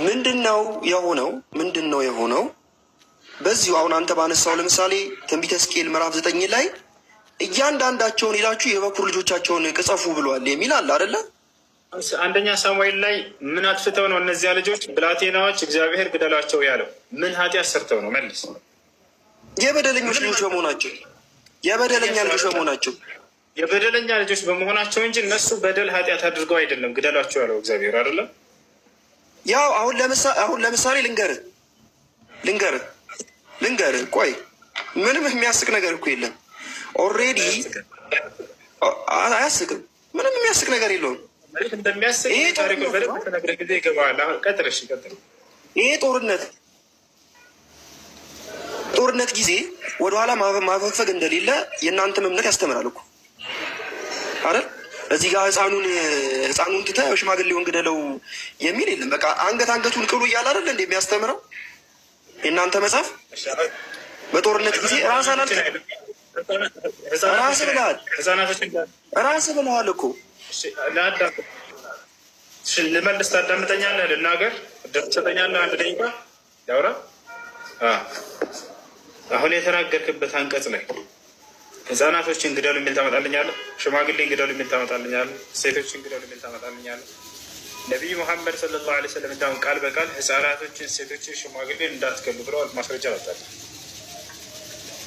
ምንድን ነው የሆነው? በዚሁ አሁን አንተ ባነሳው ለምሳሌ ትንቢተ ሕዝቅኤል ምዕራፍ 9 ላይ እያንዳንዳቸውን ሄዳችሁ የበኩር ልጆቻቸውን ቅጸፉ ብሏል የሚል አለ አይደለ? አንደኛ ሳሙኤል ላይ ምን አጥፍተው ነው እነዚያ ልጆች ብላቴናዎች እግዚአብሔር ግደሏቸው ያለው? ምን ኃጢአት ሰርተው ነው? መልስ። የበደለኞች ልጆች በመሆናቸው የበደለኛ ልጆች በመሆናቸው እንጂ እነሱ በደል ኃጢአት አድርገው አይደለም ግደሏቸው ያለው እግዚአብሔር አይደለም። ያው አሁን ለምሳሌ ልንገርህ ቆይ ምንም የሚያስቅ ነገር እኮ የለም። ኦልሬዲ አያስቅም። ምንም የሚያስቅ ነገር የለውም። ይሄ ጦርነት ጊዜ ወደኋላ ማፈግፈግ እንደሌለ የእናንተም እምነት ያስተምራል እኮ አይደል? እዚህ ጋር ህፃኑን ትተህ ሽማግሌውን ግደለው የሚል የለም። በቃ አንገቱን ቅሉ እያለ አይደል እንደ የሚያስተምረው የእናንተ መጽሐፍ። በጦርነት ጊዜ ራስህ ብለሃል እኮ። ልመልስ፣ ታዳምጠኛለህ? ልናገር፣ ትሰጠኛለህ? አንድ ደቂቃ ያውራ። አሁን የተናገርክበት አንቀጽ ላይ ህፃናቶችን ግደሉ የሚል ታመጣልኛለህ? ሽማግሌን ግደሉ የሚል ታመጣልኛለህ? ሴቶችን ግደሉ የሚል ታመጣልኛለህ? ነቢዩ ሙሐመድ ሰለላሁ ዐለይሂ ወሰለም እንዳሁን ቃል በቃል ህፃናቶችን፣ ሴቶችን፣ ሽማግሌን እንዳትገሉ ብለዋል። ማስረጃ ላጣል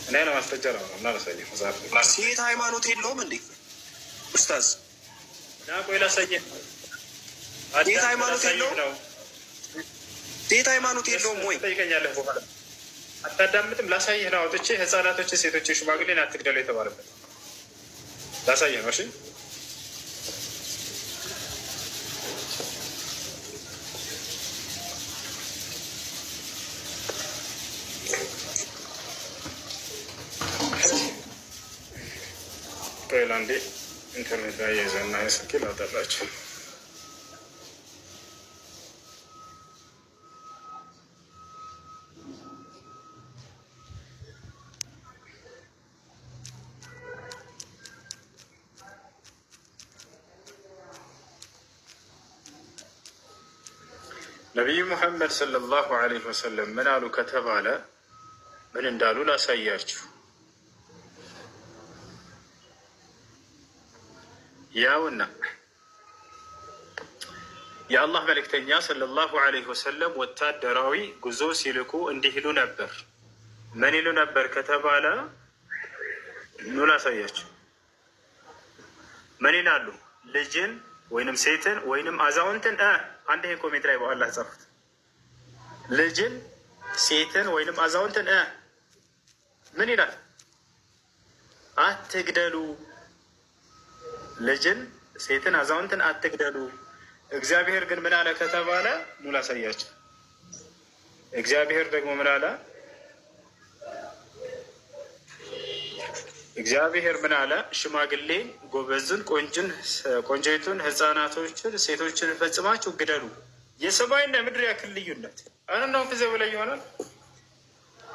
እኔ ነው ማስረጃ ነው እናላሳየህ። መጽሐፍ ሴት ሃይማኖት የለውም እንዴ ኡስታዝ? ና ቆይ ላሳየህ። ሴት ሃይማኖት የለውም ወይ? ጠይቀኛለህ በኋላ። አታዳምጥም? ላሳየህ ነው። አውጥቼ ህፃናቶችን፣ ሴቶችን፣ ሽማግሌን አትግደሉ የተባለበት ላሳየህ ነው። እሺ አንዴ ኢንተርኔት ላይ የዘና ስኪል አጠላቸው። ነቢዩ ሙሐመድ ሰለላሁ ዐለይሂ ወሰለም ምን አሉ ከተባለ ምን እንዳሉ ላሳያችሁ። ያውና የአላህ መልእክተኛ ሰለላሁ ዐለይሂ ወሰለም ወታደራዊ ጉዞ ሲልኩ እንዲህ ይሉ ነበር። ምን ይሉ ነበር ከተባለ ኑ ላሳያችሁ። ምን ይላሉ? ልጅን ወይንም ሴትን ወይንም አዛውንትን አንድ ይሄን ኮሜንት ላይ በአላህ ጻፉት። ልጅን ሴትን ወይንም አዛውንትን ምን ይላል? አትግደሉ። ልጅን ሴትን አዛውንትን አትግደሉ። እግዚአብሔር ግን ምን አለ ከተባለ ኑ ላሳያችሁ። እግዚአብሔር ደግሞ ምን አለ? እግዚአብሔር ምን አለ? ሽማግሌን፣ ጎበዝን፣ ቆንጆይቱን፣ ህፃናቶችን፣ ሴቶችን ፈጽማችሁ ግደሉ። የሰማይና ምድር ያክል ልዩነት አሁን ከዚያ በላይ ይሆናል።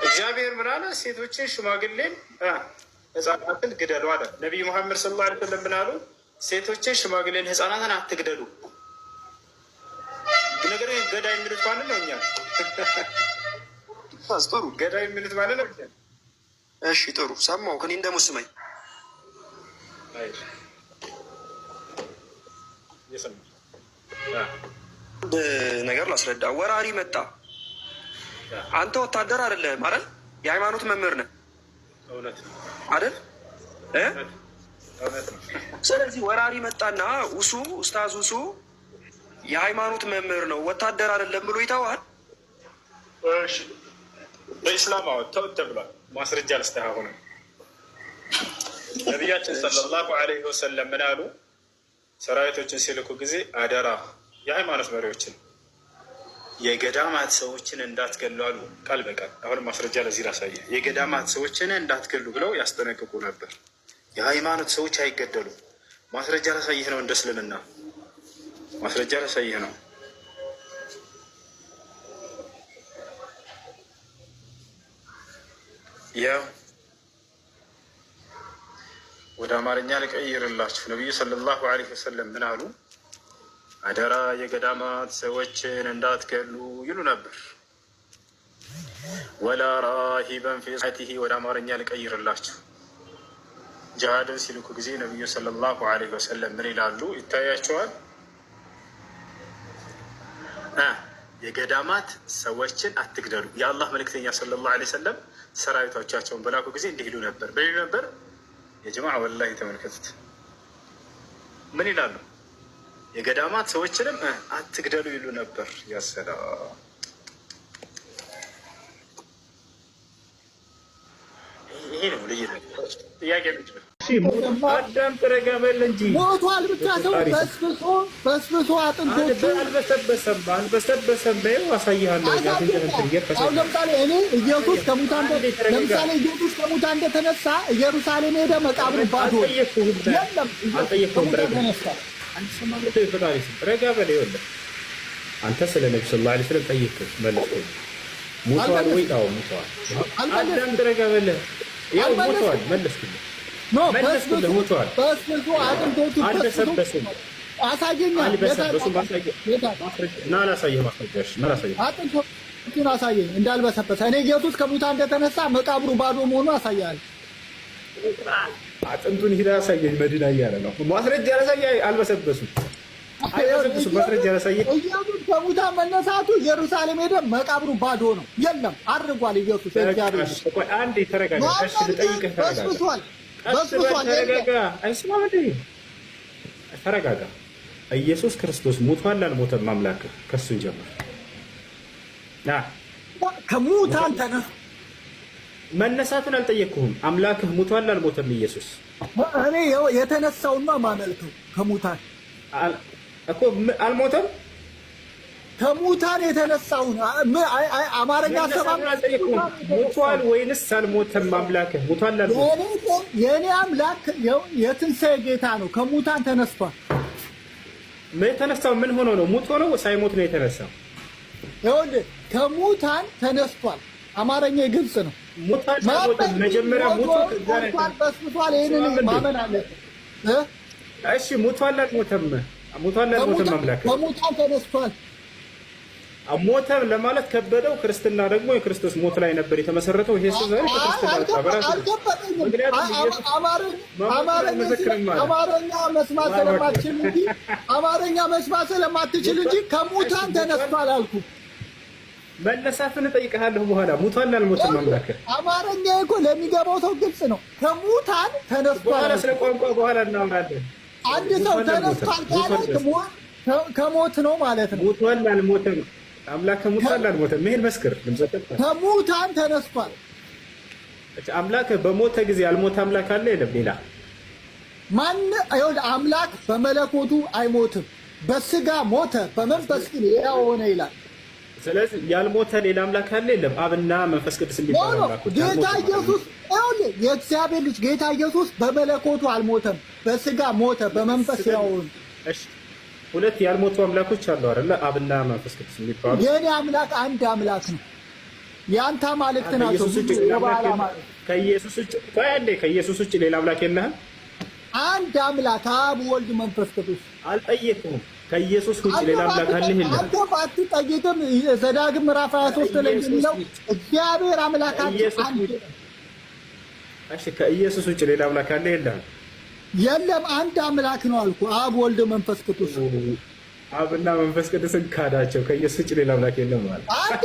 እግዚአብሔር ምን አለ? ሴቶችን፣ ሽማግሌን፣ ህፃናትን ግደሉ አለ። ነቢዩ ሙሐመድ ሰለላሁ ዐለይሂ ወሰለም ምን አሉ? ሴቶችን፣ ሽማግሌን፣ ህፃናትን አትግደሉ። ነገር ገዳይ የሚሉት ማለት ነው። እኛ ጥሩ ገዳይ የሚሉት ማለት ነው። እሺ ጥሩ ሰማሁ። ከኔ እንደሙስማኝ ነገር ላስረዳ። ወራሪ መጣ። አንተ ወታደር አይደለህም አይደል? የሃይማኖት መምህር ነህ አይደል? ስለዚህ ወራሪ መጣና ኡስታዝ ውሱ የሃይማኖት መምህር ነው ወታደር አይደለም ብሎ ይተዋል። በኢስላም ተውት ተብሏል። ማስረጃ ልስጥህ። አሁን ነቢያችን ሰለላሁ ዐለይሂ ወሰለም ምን አሉ? ሰራዊቶችን ሲልኩ ጊዜ አደራ የሃይማኖት መሪዎችን የገዳማት ሰዎችን እንዳትገሉ አሉ ቃል በቃል። አሁንም ማስረጃ ለዚህ ላሳየ። የገዳማት ሰዎችን እንዳትገሉ ብለው ያስጠነቅቁ ነበር። የሃይማኖት ሰዎች አይገደሉም። ማስረጃ ላሳይህ ነው። እንደ እስልምና ማስረጃ ላሳይህ ነው። ያው ወደ አማርኛ ልቀይርላችሁ። ነቢዩ ሰለላሁ ዐለይሂ ወሰለም ምን አሉ? አደራ የገዳማት ሰዎችን እንዳትገሉ ይሉ ነበር። ወላ ራሂበን ፊ ቲሂ ወደ አማርኛ ልቀይርላችሁ። ጅሃድን ሲልኩ ጊዜ ነቢዩ ሰለላሁ ዐለይሂ ወሰለም ምን ይላሉ? ይታያቸዋል። የገዳማት ሰዎችን አትግደሉ። የአላህ መልእክተኛ ሰለላሁ ዐለይሂ ወሰለም ሰራዊቶቻቸውን በላኩ ጊዜ እንዲህ ይሉ ነበር። በይሉ ነበር። የጀማዓ ወላሂ ተመልከቱት። ምን ይላሉ? የገዳማት ሰዎችንም አትግደሉ ይሉ ነበር። ያሰላ ይሄ ነው ልዩነት። ጥያቄ ልጅ ነው። አዳም ተረጋ በል እንጂ ሞቷል ብቻ ሰው በስብሶ አጥንቶቹ አልበሰበሰም። በይው አሳይሃለሁ። አሁን ለምሳሌ እኔ ኢየሱስ ከሙታን እንደተነሳ ኢየሩሳሌም ሄደ፣ መቃብሩ ባዶ የለም። ረጋ በል። ይኸውልህ አንተ ስለ ነብዩ ሰለላሁ ዐለይሂ ወሰለም ጠይቅህ መለስኩ። ሞቷል ወይ? አዎ ሞቷል። አዳም ተረጋ በል። ያው ሞቷል መለስኩልህ። በስብሶ አጥንቶቹ አልበሰበሱም። አሳየኝ። አጥንቶቹን አሳየኝ እንዳልበሰበሰ። እኔ ኢየሱስ ከሙታን እንደተነሳ መቃብሩ ባዶ መሆኑ አሳያል። አጥንቱን ሂዳ አሳየኝ መዲና እያለ ነው። ማስረጃ ያሳየኝ። አልበሰበሱም። ማስረጃ ያሳየኝ። ኢየሱስ ከሙታን መነሳቱ ኢየሩሳሌም ሄደ፣ መቃብሩ ባዶ ነው፣ የለም አድርጓል። ኢየሱስ አንዴ ተረጋጋ። እሺ ልጠይቅህ። ተረጋጋ። ኢየሱስ ክርስቶስ ሞቷል አልሞተም? አምላክ ከሱ ጀምር። ከሙታን ተነሳ። መነሳትን አልጠየቅኩህም። አምላክህ ሞቷል አልሞተም? ኢየሱስ እኔ የተነሳውና ማመልከው ከሙታን እኮ አልሞተም። ከሙታን የተነሳውን አማርኛ ሰማም። ሞቷል ወይንስ አልሞተም? አምላክህ ሞቷል አልሞተም? የኔ አምላክ የትንሣኤ ጌታ ነው። ከሙታን ተነስቷል። የተነሳው ምን ሆኖ ነው? ሙቶ ነው ሳይሞት ነው የተነሳው? ይኸውልህ ከሙታን ተነስቷል። አማርኛ ግልጽ ነው። ሞቷል ሳይሞት መጀመሪያ ሞቶ በስብሷል። ይሄንን ማመን አለብህ። እሺ ሞቷል አልሞተም? ሞቷል አልሞተም? አምላክህ ከሙታን ተነስቷል። ሞተ ለማለት ከበደው። ክርስትና ደግሞ የክርስቶስ ሞት ላይ ነበር የተመሰረተው። ይሄ ሰው ዛሬ ክርስትና ተበራከተ። አማርኛ መስማት ስለማትችል እንጂ ከሙታን ተነስቷል አልኩ። መነሳትን እጠይቅሃለሁ በኋላ። ሞቷል አልሞተም? አምላክህ አማርኛ እኮ ለሚገባው ሰው ግልጽ ነው። ከሙታን ተነስቷል። በኋላ ስለ ቋንቋ በኋላ እናወራለን። አንድ ሰው ተነስቷል ካለ ከሞት ነው ማለት ነው። ሞቷል አልሞተም? አምላክ ከሙታን አልሞተም። ይሄን መስክር። ከሙታን ተነስቷል። አምላክ በሞተ ጊዜ አልሞተ አምላክ አለ? የለም። ሌላ ማን? ይኸውልህ አምላክ በመለኮቱ አይሞትም። በስጋ ሞተ፣ በመንፈስ ግን ሕያው ሆነ ይላል። ስለዚህ ያልሞተ ሌላ አምላክ አለ? የለም። አብና መንፈስ ቅዱስ የሚባል አምላክ ጌታ ኢየሱስ ይኸውልህ የእግዚአብሔር ልጅ ጌታ ኢየሱስ በመለኮቱ አልሞተም፣ በስጋ ሞተ፣ በመንፈስ ሕያው ሆነ። እሺ ሁለት ያልሞቱ አምላኮች አሉ አይደለ? አብና መንፈስ ቅዱስ የሚባሉ። የኔ አምላክ አንድ አምላክ ነው። ያንተ አማልክት ናቸው። ከኢየሱስ ውጭ ሌላ አምላክ የለህም? አንድ አምላክ አብ፣ ወልድ፣ መንፈስ ቅዱስ። አልጠየቅኩም። ከኢየሱስ ውጭ ሌላ አምላክ አለ? የለም። አንተ ባትጠይቅም ዘዳግም ምዕራፍ 23 ላይ የሚለው እግዚአብሔር አምላካችን አንድ። እሺ ከኢየሱስ ውጭ ሌላ አምላክ አለ? የለም። የለም አንድ አምላክ ነው አልኩ። አብ፣ ወልድ፣ መንፈስ ቅዱስ። አብና መንፈስ ቅዱስን ካዳቸው። ከኢየሱስ ውጭ ሌላ አምላክ የለም ማለት አንድ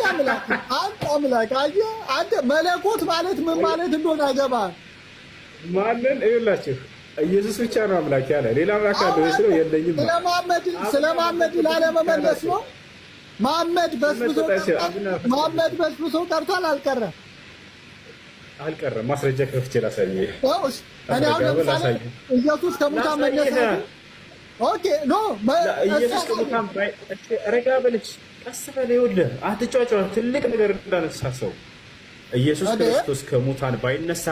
አምላክ። አየህ አንተ መለኮት ማለት ምን ማለት እንደሆነ አይገባህም። ማንን እዩላችሁ። ኢየሱስ ብቻ ነው አምላክ ያለ። ሌላ አምላክ አለ ወይስ ነው? የለኝም። ስለ መሐመድ ላለመመለስ ነው። መሐመድ በስብሶ ቀርቷል? አልቀረም። ማስረጃ ከፍቼ ላሳየህ። እኔ አሁን ለምሳሌ ኢየሱስ ከሙታን መነሳቱ ኦኬ ኖ ኢየሱስ ከሙታን ረጋ በልጅ ቀስ በል ይኸውልህ፣ አትጫጫው። ትልቅ ነገር እንዳነሳሰው ኢየሱስ ክርስቶስ ከሙታን ባይነሳ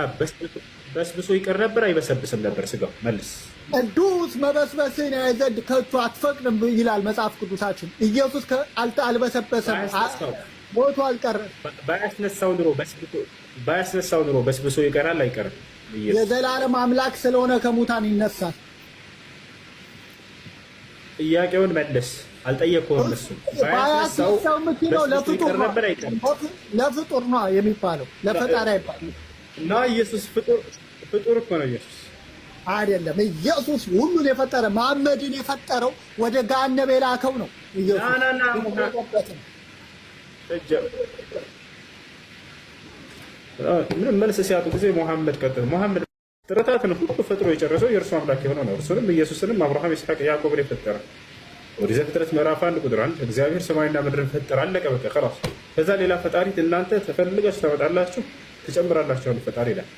በስብሶ ይቀር ነበር አይበሰብስም ነበር ስጋው? መልስ። ቅዱስ መበስበስን ያይ ዘንድ ከቶ አትፈቅድም ይላል መጽሐፍ ቅዱሳችን። ኢየሱስ አልበሰበሰም፣ ሞቶ አልቀረም። ባያስነሳው ኑሮ በስብሶ ይቀራል አይቀርም? የዘላለም አምላክ ስለሆነ ከሙታን ይነሳል። ጥያቄውን መልስ። አልጠየቅኩም። እሱ ባያስነሳው የምትለው ለፍጡር ነው የሚባለው፣ ለፈጣሪ አይባልም። እና ኢየሱስ ፍጡር እኮ ነው። ኢየሱስ አይደለም። ኢየሱስ ሁሉን የፈጠረ መሐመድን የፈጠረው ወደ ገሃነም የላከው ነው። ኢየሱስ ምንም መልስ ሲያጡ ጊዜ ሙሐመድ ፍጥረታትን ሁሉ ፈጥሮ የጨረሰው የእርሱ አምላክ የሆነው ነው። እርሱንም ኢየሱስንም አብርሃም፣ ይስሐቅ፣ ያዕቆብን የፈጠረ ወደ ዘፍጥረት ምዕራፍ 1 ቁጥር 1 እግዚአብሔር ሰማይና ምድርን ፈጠረ። አለቀ በቃ خلاص። ከዛ ሌላ ፈጣሪ እናንተ ተፈልጋችሁ ታመጣላችሁ፣ ትጨምራላችሁ። ፈጣሪ ይላል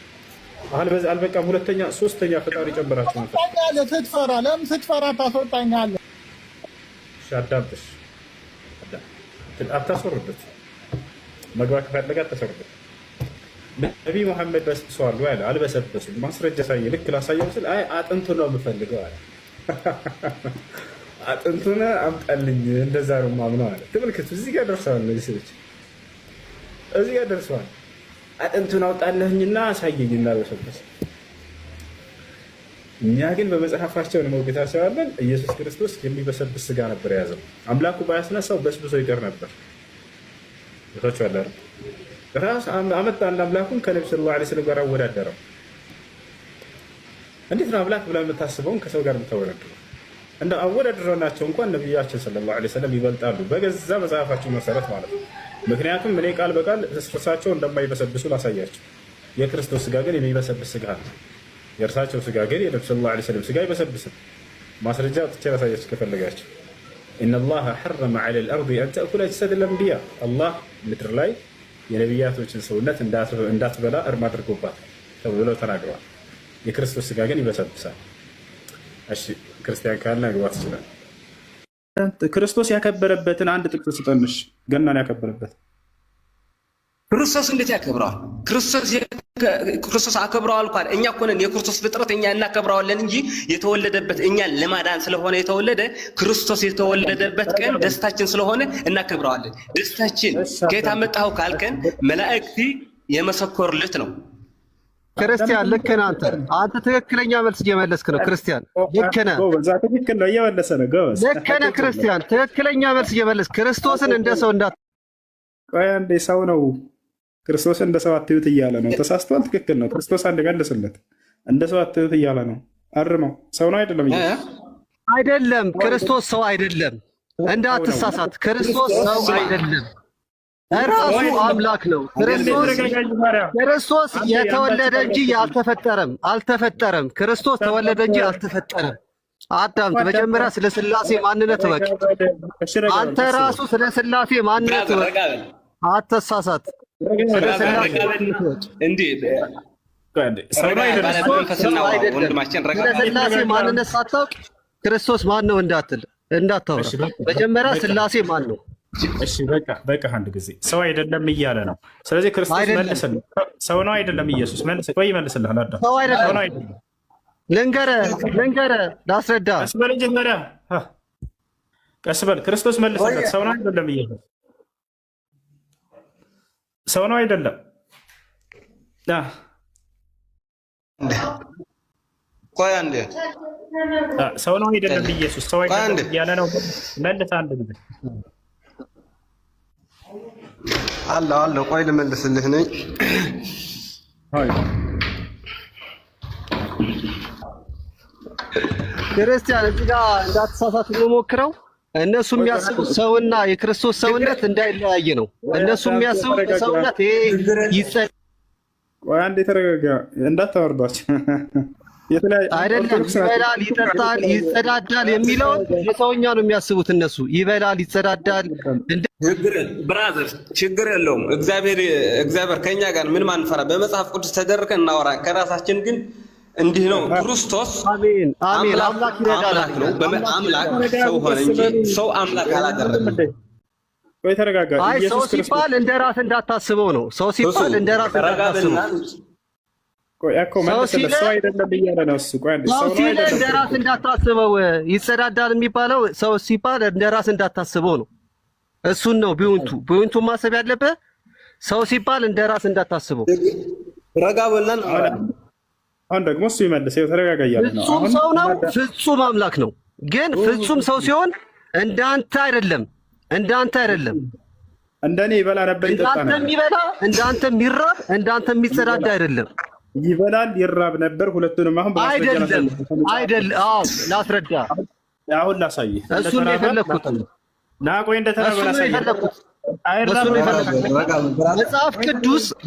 አሁን በዚህ አልበቃም። ሁለተኛ ሶስተኛ ፈጣሪ ጨምራችሁ ነው። ስትፈራ ለምን ስትፈራ ታስወጣኛለህ? ሻዳብሽ አታስወርዱት። መግባት ከፈለገ አታስወርዱት። ነቢ ሙሐመድ በስብሰዋል ወይ? አልበሰበሱም። ማስረጃ ሳይ ልክ ላሳየው ስል አይ አጥንቱ ነው የምፈልገው አለ። አጥንቱን አምጣልኝ፣ እንደዛ ነው ማምነው አለ። ተመልከቱ፣ እዚህ ጋር ደርሰዋል። እነዚህ ሰዎች እዚህ ጋር ደርሰዋል። አጥንቱን አውጣለህኝና አሳየኝና በሰበሰ። እኛ ግን በመጽሐፋቸው እንሞግታቸዋለን። ኢየሱስ ክርስቶስ የሚበሰብስ ስጋ ነበር የያዘው። አምላኩ ባያስነሳው በስብሶ ይቀር ነበር። ታቻለ ራስ አመጣና አምላኩን ከነብዩ ሰለላሁ ዐለይሂ ወሰለም ጋር አወዳደረው። እንዴት ነው አምላክ ብላ የምታስበውን ከሰው ጋር የምታወዳድረው? እንደ አወዳድረናቸው እንኳን ነብያችን ሰለላሁ ዐለይሂ ወሰለም ይበልጣሉ፣ በገዛ መጽሐፋቸው መሰረት ማለት ነው። ምክንያቱም እኔ ቃል በቃል እርሳቸው እንደማይበሰብሱ ላሳያቸው። የክርስቶስ ስጋ ግን የሚበሰብስ ስጋ ነው። የእርሳቸው ስጋ ግን የነብዩ ሰለላሁ ዐለይሂ ወሰለም ስጋ አይበሰብስም። ማስረጃ አውጥቼ ላሳያችሁ ከፈለጋችሁ። ኢነላህ ሐረመ ዐለል አርዲ አን ተእኩለ አጅሳደል አንቢያ፣ አላህ ምድር ላይ የነቢያቶችን ሰውነት እንዳትበላ እርም አድርጎባት ተብለው ተናግረዋል። የክርስቶስ ስጋ ግን ይበሰብሳል። እሺ ክርስቲያን ካለ መግባት ይችላል። ክርስቶስ ያከበረበትን አንድ ጥቅስ ስጠንሽ። ገናን ያከበረበት ክርስቶስ እንዴት ያከብረዋል? ክርስቶስ አከብረዋል እንኳን እኛ እኮ ነን የክርስቶስ ፍጥረት፣ እኛ እናከብረዋለን እንጂ የተወለደበት እኛን ለማዳን ስለሆነ የተወለደ ክርስቶስ የተወለደበት ቀን ደስታችን ስለሆነ እናከብረዋለን። ደስታችን ከየት አመጣኸው ካልከን መላእክት የመሰከሩለት ነው። ክርስቲያን ልክ ነህ አንተ ትክክለኛ መልስ እየመለስክ ነው። ክርስቲያን ልክ ነህ፣ ትክክል ነው እየመለሰ ነው። ጎበዝ ልክ ነህ ክርስቲያን፣ ትክክለኛ መልስ እየመለስክ ክርስቶስን እንደ ሰው ቆይ አንዴ ሰው ነው ክርስቶስን እንደ ሰው አትዩት እያለ ነው። ተሳስቷል። ትክክል ነው። ክርስቶስ አንድ መልስለት። እንደ ሰው አትዩት እያለ ነው። አርመው። ሰው ነው አይደለም? አይደለም። ክርስቶስ ሰው አይደለም። እንዳትሳሳት። ክርስቶስ ሰው አይደለም። ራሱ አምላክ ነው። ክርስቶስ የተወለደ እንጂ አልተፈጠረም። ክርስቶስ ተወለደ እንጂ አልተፈጠረም። አዳምጥ። መጀመሪያ ስለ ሥላሴ ማንነት እወቅ። አንተ ራሱ ስለ ሥላሴ ማንነት እወቅ። አትሳሳት። ስለ ሥላሴ ማንነት ሳታውቅ ክርስቶስ ማን ነው እንዳታወራ። መጀመሪያ ሥላሴ ማን ነው? እሺ በቃ አንድ ጊዜ ሰው አይደለም እያለ ነው። ስለዚህ ክርስቶስ መልስልህ። ሰው ነው አይደለም? ኢየሱስ መልስ። ቆይ ይመልስልሃል። አዳም ሰው አይደለም። ልንገርህ ላስረዳ። ቀስ በል እንጂ መሪያ ቀስ በል። ክርስቶስ መልስለት። ሰው ነው አይደለም? ኢየሱስ ሰው ነው አይደለም? ቆይ አንዴ ሰው ነው አይደለም? ኢየሱስ ሰው አይደለም እያለ ነው። መልስ አንድ ጊዜ አለ ቆይ ልመልስልህ ነኝ። ክርስቲያን እዚህ ጋር እንዳትሳሳት የምሞክረው እነሱ የሚያስቡት ሰውና የክርስቶስ ሰውነት እንዳይለያየ ነው። እነሱ የሚያስቡት ሰውነት አንድ የተረጋጋ እንዳታወርዷቸው አይደለም። ይበላል፣ ይጠጣል፣ ይጸዳዳል የሚለውን የሰውኛ ነው የሚያስቡት እነሱ። ይበላል፣ ይጸዳዳል። ብራዘር ችግር የለውም። እግዚአብሔር ከኛ ጋር ምንም አንፈራ። በመጽሐፍ ቅዱስ ተደርገን እናወራ። ከራሳችን ግን እንዲህ ነው። ክርስቶስ አምላክ ነው። አምላክ ሰው ሆነ እንጂ ሰው አምላክ አላደረገም። ቆይ ተረጋጋ። አይ ሰው ሲባል እንደራስ እንዳታስበው ነው። ሰው ሲባል እንደራስ እንዳታስበው። ቆይ እኮ ማለት ሰው አይደለም እያለ ነው እሱ። ቆይ ሰው ሲል እንደራስ እንዳታስበው ይጸዳዳል የሚባለው ሰው ሲባል እንደራስ እንዳታስበው ነው። እሱን ነው ቢውንቱ ማሰብ ያለበት። ሰው ሲባል እንደራስ እንዳታስበው። ረጋ በለን። አሁን ደግሞ እሱ ይመልሰው። ተረጋጋ እያለ ነው። ፍጹም ሰው ነው፣ ፍጹም አምላክ ነው። ግን ፍጹም ሰው ሲሆን እንዳንተ አይደለም። እንደኔ ይበላ ነበር፣ ይጠጣ ነበር። እንዳንተ የሚበላ እንዳንተ የሚራብ እንዳንተ የሚጸዳዳ አይደለም። ይበላል ይራብ ነበር። ሁለቱንም አሁን አይደለም። አዎ ላስረዳ። አሁን ላሳይህ። እሱን ነው የፈለኩት። ቆይ እንደተራበ ላሳይህ።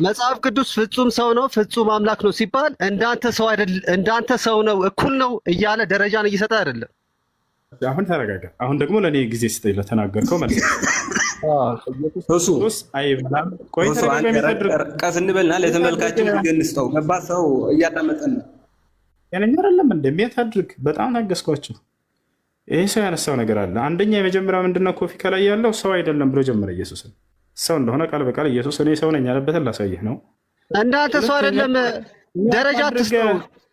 መጽሐፍ ቅዱስ ፍጹም ሰው ነው፣ ፍጹም አምላክ ነው ሲባል እንዳንተ ሰው ነው፣ እኩል ነው እያለ ደረጃን እየሰጠ አይደለም። አሁን ተረጋጋ። አሁን ደግሞ ለእኔ ጊዜ ስጠኝ ለተናገርከው ማለት ነው። አይብላም። ቆይ ቀስ እንበልና ለተመልካችን ገንስተው ገባ። ሰው እያዳመጠን ነው። ያለኛ አይደለም እንደሚያታድርግ በጣም ታገስኳቸው። ይሄ ሰው ያነሳው ነገር አለ። አንደኛ የመጀመሪያው ምንድነው? ኮፊ ከላይ ያለው ሰው አይደለም ብሎ ጀመረ። ኢየሱስን ሰው እንደሆነ ቃል በቃል ኢየሱስ እኔ ሰው ነኝ ያለበትን ላሳይህ ነው። እንዳንተ ሰው አይደለም።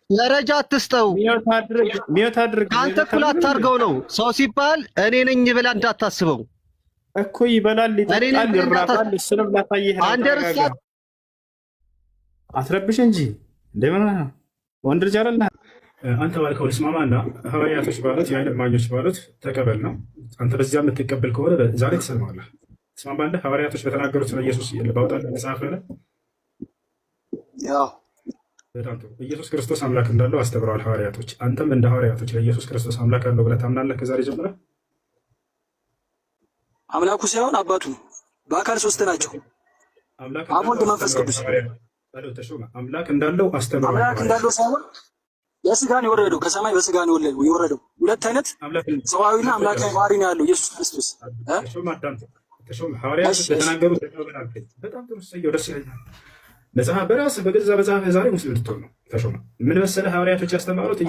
ደረጃ አትስጠው። ሚዮት አድርግ። አንተ እኩል አታርገው ነው። ሰው ሲባል እኔ ነኝ ብላ እንዳታስበው እኮ። ይበላል፣ ይጠጣል፣ ይራባል። እሱንም ላሳይህ ነው። አትረብሽ እንጂ እንደምን ወንድ ልጅ አይደለ አንተ ባልከው ልስማማና ሐዋርያቶች ባሉት የዓይን እማኞች ባሉት ተቀበል ነው። አንተ በዚያ የምትቀበል ከሆነ ዛሬ ትሰማለህ። ትስማማለህ? ሐዋርያቶች በተናገሩት ስለ ኢየሱስ ባውጣ መጽሐፍ ላይ በጣም ጥሩ። ኢየሱስ ክርስቶስ አምላክ እንዳለው አስተምረዋል ሐዋርያቶች። አንተም እንደ ሐዋርያቶች ለኢየሱስ ክርስቶስ አምላክ አለው ብለህ ታምናለህ? ከዛሬ ጀምረህ አምላኩ ሳይሆን አባቱ በአካል ሶስት ናቸው። አብ ወልድ መንፈስ ቅዱስ አምላክ እንዳለው አስተምረዋል። አምላክ እንዳለው ሳይሆን የስጋን የወረደው ከሰማይ በስጋን የወረደው ሁለት አይነት ሰዋዊና አምላካዊ ባህሪ ነው ያለው ኢየሱስ ክርስቶስ። ሐዋርያቶች በተናገሩት በጣም ጥሩ ሰየው ደስ ይለኛል። መጽሐፍ በራስህ በገዛ መጽሐፍ ዛሬ ሙስሊም ልትሆን ነው። ተሾመ ምን መሰለህ ሐዋርያቶች ያስተማሩት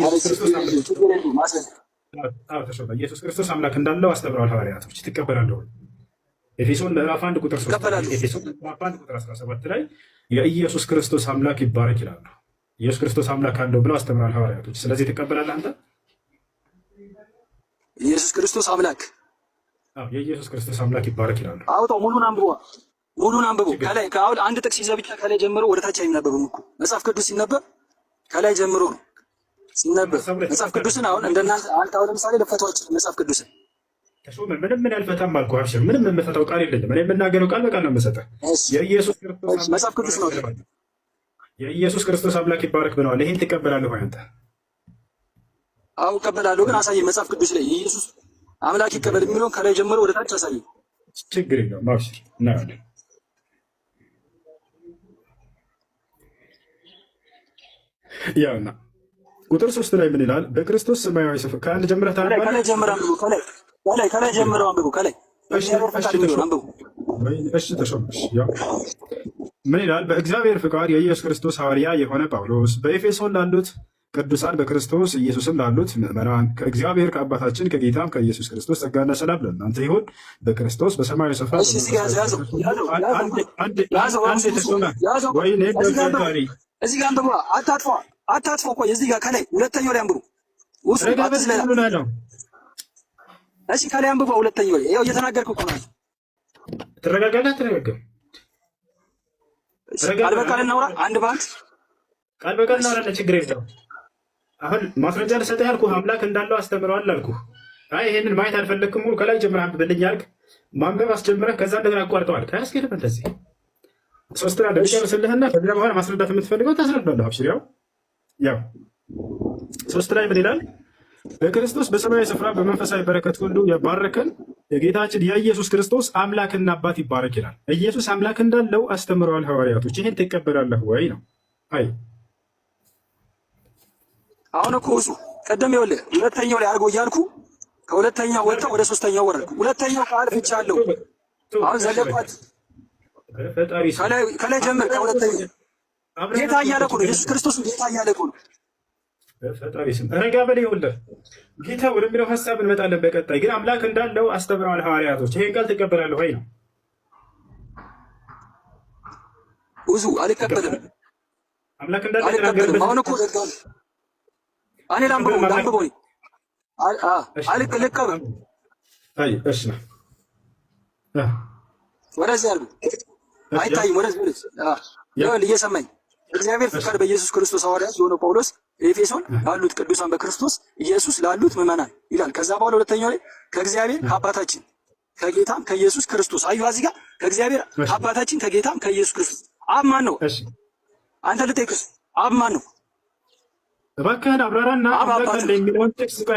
ኢየሱስ ክርስቶስ አምላክ እንዳለው አስተምረዋል ሐዋርያቶች። ትቀበላለህ? ኤፌሶን ምዕራፍ 1 ቁጥር 3 ኤፌሶን ምዕራፍ 1 ቁጥር 17 ላይ የኢየሱስ ክርስቶስ አምላክ ይባረክ ይላሉ። ኢየሱስ ክርስቶስ አምላክ አለው ብለው አስተምረዋል ሐዋርያቶች። ስለዚህ ትቀበላለህ አንተ? ኢየሱስ ክርስቶስ አምላክ የኢየሱስ ክርስቶስ አምላክ ይባረክ ይላሉ። አውጣው ሙሉን አንብቡ። ከላይ ከአሁን አንድ ጥቅስ ይዘህ ብቻ ከላይ ጀምሮ ወደ ታች አይነበብም እኮ መጽሐፍ ቅዱስ ሲነበብ ከላይ ጀምሮ ነው ሲነበብ። መጽሐፍ ቅዱስን አሁን እንደናንተ አንተ አሁን ለምሳሌ ለፈቷችሁ መጽሐፍ ቅዱስን ተሾመ ምን ያልፈታም አልኩህ። አብሽር፣ ምንም የምፈታው ቃል የለኝም። እኔ የምናገረው ቃል በቃል ነው የምሰጠህ። የኢየሱስ ክርስቶስ መጽሐፍ ቅዱስ ነው። የኢየሱስ ክርስቶስ አምላክ ይባረክ ብለዋል። ይሄን ትቀበላለህ ወይ አንተ? አዎ እቀበላለሁ፣ ግን አሳየኝ መጽሐፍ ቅዱስ ላይ ኢየሱስ አምላክ ይቀበል የሚለውን ከላይ ጀምሮ ወደ ታች አሳየኝ። ችግር የለውም አብሽር፣ እናያለን። ያውና ቁጥር 3 ላይ ምን ይላል? በክርስቶስ ሰማያዊ ስፍራ ከአንድ ጀምረህ ታነባለህ። ከላይ ጀምረህ አንብቡ። ከላይ ጀምረህ አንብቡ። ከላይ እሺ ተሾመሽ። ያው ምን ይላል? በእግዚአብሔር ፍቃድ የኢየሱስ ክርስቶስ ሐዋርያ የሆነ ጳውሎስ በኤፌሶን ላሉት ቅዱሳን በክርስቶስ ኢየሱስም ላሉት ምዕመናን ከእግዚአብሔር ከአባታችን ከጌታም ከኢየሱስ ክርስቶስ ጸጋና ሰላም ለእናንተ ይሁን። በክርስቶስ በሰማያዊ ስፍራ እዚህ ጋር አንብቡ። አታጥፎ እኮ እዚህ ጋር ከላይ ሁለተኛው ላይ አንብቡ። እሺ ከላይ አንብቡ። ሁለተኛው ላይ ይኸው እየተናገርኩ እኮ ነው። ትረጋጋለህ? አትረጋጋም? ቃል በቃል እናውራ። አንድ በአንድ ቃል በቃል እናውራለን። ችግር የለውም። አሁን ማስረጃ ልሰጥህ ያልኩህ አምላክ እንዳለው አስተምረዋል አልኩህ። አይ ይሄንን ማየት አልፈለግክም ሙሉ ከላይ ጀምረህ አንብብልኝ አልክ። ማንበብ አስጀምረህ ከዛ እንደገና አቋርጠዋል። ካያስኬድም እንደዚህ ሶስት ና ደቂቃ መስልህና ከዚያ በኋላ ማስረዳት የምትፈልገው ታስረዳለህ። አብሽር። ያው 3 ላይ ምን ይላል? በክርስቶስ በሰማያዊ ስፍራ በመንፈሳዊ በረከት ሁሉ የባረከን የጌታችን የኢየሱስ ክርስቶስ አምላክና አባት ይባረክ ይላል። ኢየሱስ አምላክ እንዳለው አስተምረዋል ሐዋርያቶች። ይህን ትቀበላለህ ወይ ነው? አይ አሁን እኮ እሱ ቀደም ይኸውልህ ሁለተኛው ላይ አድርጎ እያልኩ ከሁለተኛው ወጥተህ ወደ ሶስተኛው ወረድኩ። ሁለተኛው ቃል ፍቻ አለው። አሁን ዘለቋት ከላይ ጀምር። ከሁለተኛው ጌታ እያለ እኮ ነው ኢየሱስ ክርስቶስ ጌታ እያለ እኮ ነው። በፈጣሪ ስም ረጋ በል። ይኸውልህ ጌታ ወደሚለው ሀሳብ እንመጣለን በቀጣይ። ግን አምላክ እንዳለው አስተምረዋል ሐዋርያቶች። ይሄን ቃል ትቀበላለህ ወይ ነው? ብዙ አልቀበልም አምላክ እንዳለ አልቀበልም። አሁን እኮ ዘጋል። እኔ ላምበው አልቀበልም። አይ እሺ ነው ወደዚህ አሉ አይታይም። ወደዚህ ይኸውልህ እየሰማኝ እግዚአብሔር ፍቃድ በኢየሱስ ክርስቶስ ሐዋርያት የሆነው ጳውሎስ ኤፌሶን ላሉት ቅዱሳን በክርስቶስ ኢየሱስ ላሉት ምዕመናን ይላል። ከዛ በኋላ ሁለተኛው ላይ ከእግዚአብሔር ከአባታችን ከጌታም ከኢየሱስ ክርስቶስ አዩ እዚህ ጋር ከእግዚአብሔር ከአባታችን ከጌታም ከኢየሱስ ክርስቶስ አብ ማን ነው? እሺ አንተ ልጠይቅስ አብ ማን ነው? እባክህን አብራራና አምላክ አለ የሚለውን ቴክስት ጋር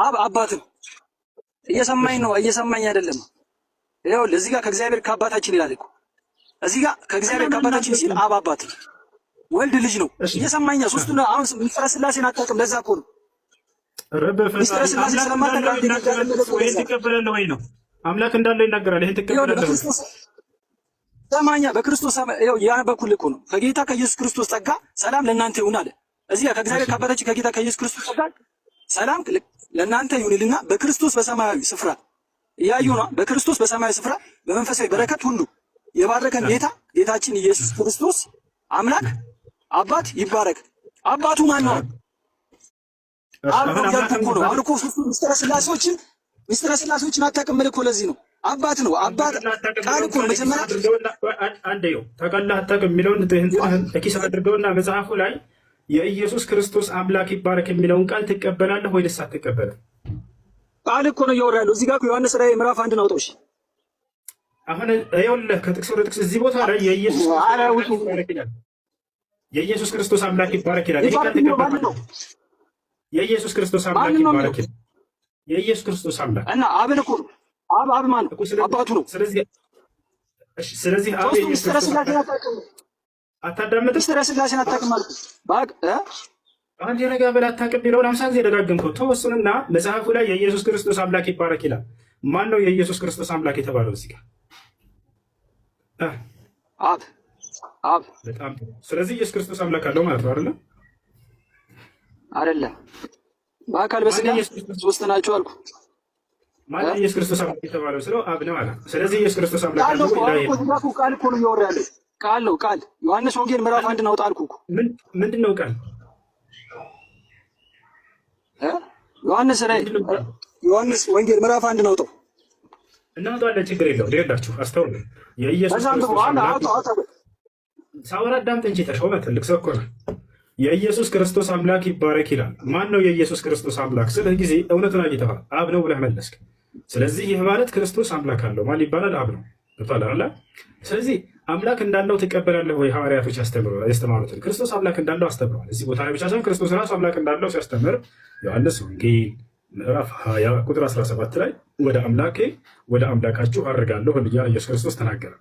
አብ አባት ነው። እየሰማኝ ነው? እየሰማኝ አይደለም? ይኸውልህ እዚህ ጋር ከእግዚአብሔር ከአባታችን ይላል እኮ እዚህ ጋር ከእግዚአብሔር ከአባታችን ሲል አብ አባት ወልድ ልጅ ነው። እየሰማኝ ነው? ሶስቱ ነው። አሁን ምስጢረ ሥላሴን አታውቅም። ለዛ እኮ ነው ምስጢረ ሥላሴ ስለማታውቅ ትቀበላለህ ወይ ነው? አምላክ እንዳለ ይናገራል። ይሄን ትቀበላለህ ወይ? ሰማኛ በክርስቶስ ይኸው ያነበብኩልህ እኮ ነው። ከጌታ ከኢየሱስ ክርስቶስ ጸጋ ሰላም ለእናንተ ይሁን አለ። እዚህ ጋር ከእግዚአብሔር ከአባታችን ከጌታ ከኢየሱስ ክርስቶስ ጸጋ ሰላም ለእናንተ ይሁንልና በክርስቶስ በሰማያዊ ስፍራ እያዩ ነው። በክርስቶስ በሰማያዊ ስፍራ በመንፈሳዊ በረከት ሁሉ የባረከን ጌታችን ኢየሱስ ክርስቶስ አምላክ አባት ይባረክ። አባቱ ማን ነው? አሁን ያልኩህ ነው። አሁን እኮ ምስጢረ ሥላሴዎችን አታውቅም እኮ ለዚህ ነው አባት ነው። አባት ቃል እኮ ነው። መጀመሪያ አንዴው ታውቃለህ አታውቅም የሚለውን ኪስ አድርገውና መጽሐፉ ላይ የኢየሱስ ክርስቶስ አምላክ ይባረክ የሚለውን ቃል ትቀበላለህ ወይስ አትቀበልም? ቃል እኮ ነው እያወራህ ያለው። እዚህ ጋር እኮ ዮሐንስ ራዕይ ምዕራፍ 1 አውጣው። እሺ አሁን ይኸውልህ ከጥቅስ ወደ ጥቅስ እዚህ ቦታ ላይ የኢየሱስ ክርስቶስ አምላክ ይባረክ ይላል። ይሄ ቃል ትቀበላለህ? የኢየሱስ ክርስቶስ አምላክ ይባረክ ይላል። የኢየሱስ ክርስቶስ አምላክ እና አብን እኮ ነው። አብ ማን ነው? አባቱ ነው። ስለዚህ አብ ምስጢረ ሥላሴን አታውቅም። አታዳምጥም? ምስጢረ ሥላሴን አታውቅም ማለት አንድ የነጋ በላ አታውቅም የሚለውን 50 ጊዜ ደጋግምከው ተወሱንና መጽሐፉ ላይ የኢየሱስ ክርስቶስ አምላክ ይባረክ ይላል። ማን ነው የኢየሱስ ክርስቶስ አምላክ የተባለው? እዚህ ጋር አብ። በጣም ስለዚህ ኢየሱስ ክርስቶስ አምላክ አለው ማለት ነው አይደለ? አይደለም። በአካል በስጋ ሶስት ናቸው አልኩ። ማን ኢየሱስ ክርስቶስ አምላክ የተባለው ስለው አብ ነው አለ። ስለዚህ ኢየሱስ ክርስቶስ አምላክ ነው ይላል። ቃል እኮ ነው እያወራ ያለው። ቃል ነው ቃል። ዮሐንስ ወንጌል ምዕራፍ 1 አውጣ አልኩህ እኮ። ምንድን ነው ቃል? ዮሐንስ ወንጌል ምዕራፍ 1 አውጣው። እናውጣለን፣ ችግር የለውም። ልሄዳችሁ አስተውሉ። የኢየሱስ ክርስቶስ ሳወራ አዳምጥ እንጂ ተሾመ ትልቅ ሰው እኮ ነው። የኢየሱስ ክርስቶስ አምላክ ይባረክ ይላል። ማን ነው የኢየሱስ ክርስቶስ አምላክ ስልህ ጊዜ እውነቱን አግኝተሃል። አብ ነው ብለህ መለስክ። ስለዚህ ይህ ማለት ክርስቶስ አምላክ አለው ማን ይባላል? አብ ነው። ገብቶሃል? ስለዚህ አምላክ እንዳለው ትቀበላለህ ወይ? ሐዋርያቶች ያስተማሩትን ክርስቶስ አምላክ እንዳለው አስተምረዋል። እዚህ ቦታ ላይ ብቻ ሳይሆን ክርስቶስ ራሱ አምላክ እንዳለው ሲያስተምር ዮሐንስ ወንጌል ምዕራፍ 20 ቁጥር 17 ላይ ወደ አምላኬ ወደ አምላካችሁ አድርጋለሁ እያለ ኢየሱስ ክርስቶስ ተናገረ።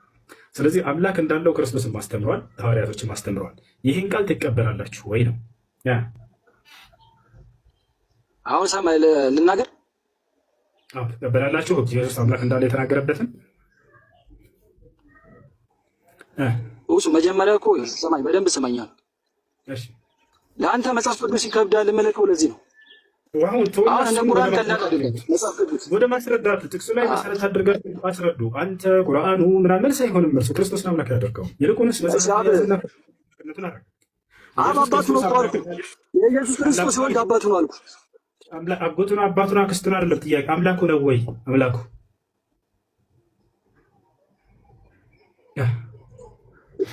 ስለዚህ አምላክ እንዳለው ክርስቶስን አስተምረዋል፣ ሐዋርያቶችም አስተምረዋል። ይህን ቃል ትቀበላላችሁ ወይ ነው? አሁን ሰማይ ልናገር። ትቀበላላችሁ ኢየሱስ አምላክ እንዳለ የተናገረበትን እሱ መጀመሪያ እኮ ሰማኝ፣ በደንብ ሰማኛል። እሺ ለአንተ መጽሐፍ ቅዱስ ይከብዳል የምልከው ለዚህ ነው። ወደ ማስረዳት ጥቅሱ ላይ መሰረት አድርጋችሁ ማስረዱ። አንተ ቁርአኑ ምናምን መልስ አይሆንም። እርሱ ክርስቶስን አምላክ ያደርገው ይልቁንስ አባቱ ነው አልኩ። የኢየሱስ ክርስቶስ ወልድ አባቱ ነው አልኩ። አጎቱ ነው አባቱ ነው አክስቱ ነው አይደለም ጥያቄ። አምላኩ ነው ወይ? አምላኩ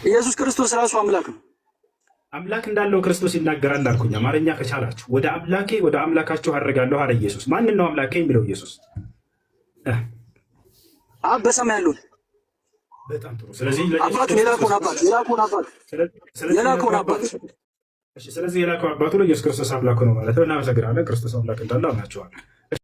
ኢየሱስ ክርስቶስ ራሱ አምላክ ነው። አምላክ እንዳለው ክርስቶስ ይናገራል አልኩኝ። አማርኛ ከቻላችሁ ወደ አምላኬ ወደ አምላካችሁ አድርጋለሁ አለ ኢየሱስ። ማንን ነው አምላኬ የሚለው ኢየሱስ? አብ በሰማይ ያለው። በጣም ጥሩ። ስለዚህ አባቱ የላከውን አባት ስለዚህ የላከው አባቱ ነው ኢየሱስ ክርስቶስ አምላኩ ነው ማለት ነው። እናመሰግናለን። ክርስቶስ አምላክ እንዳለ አምናችኋል።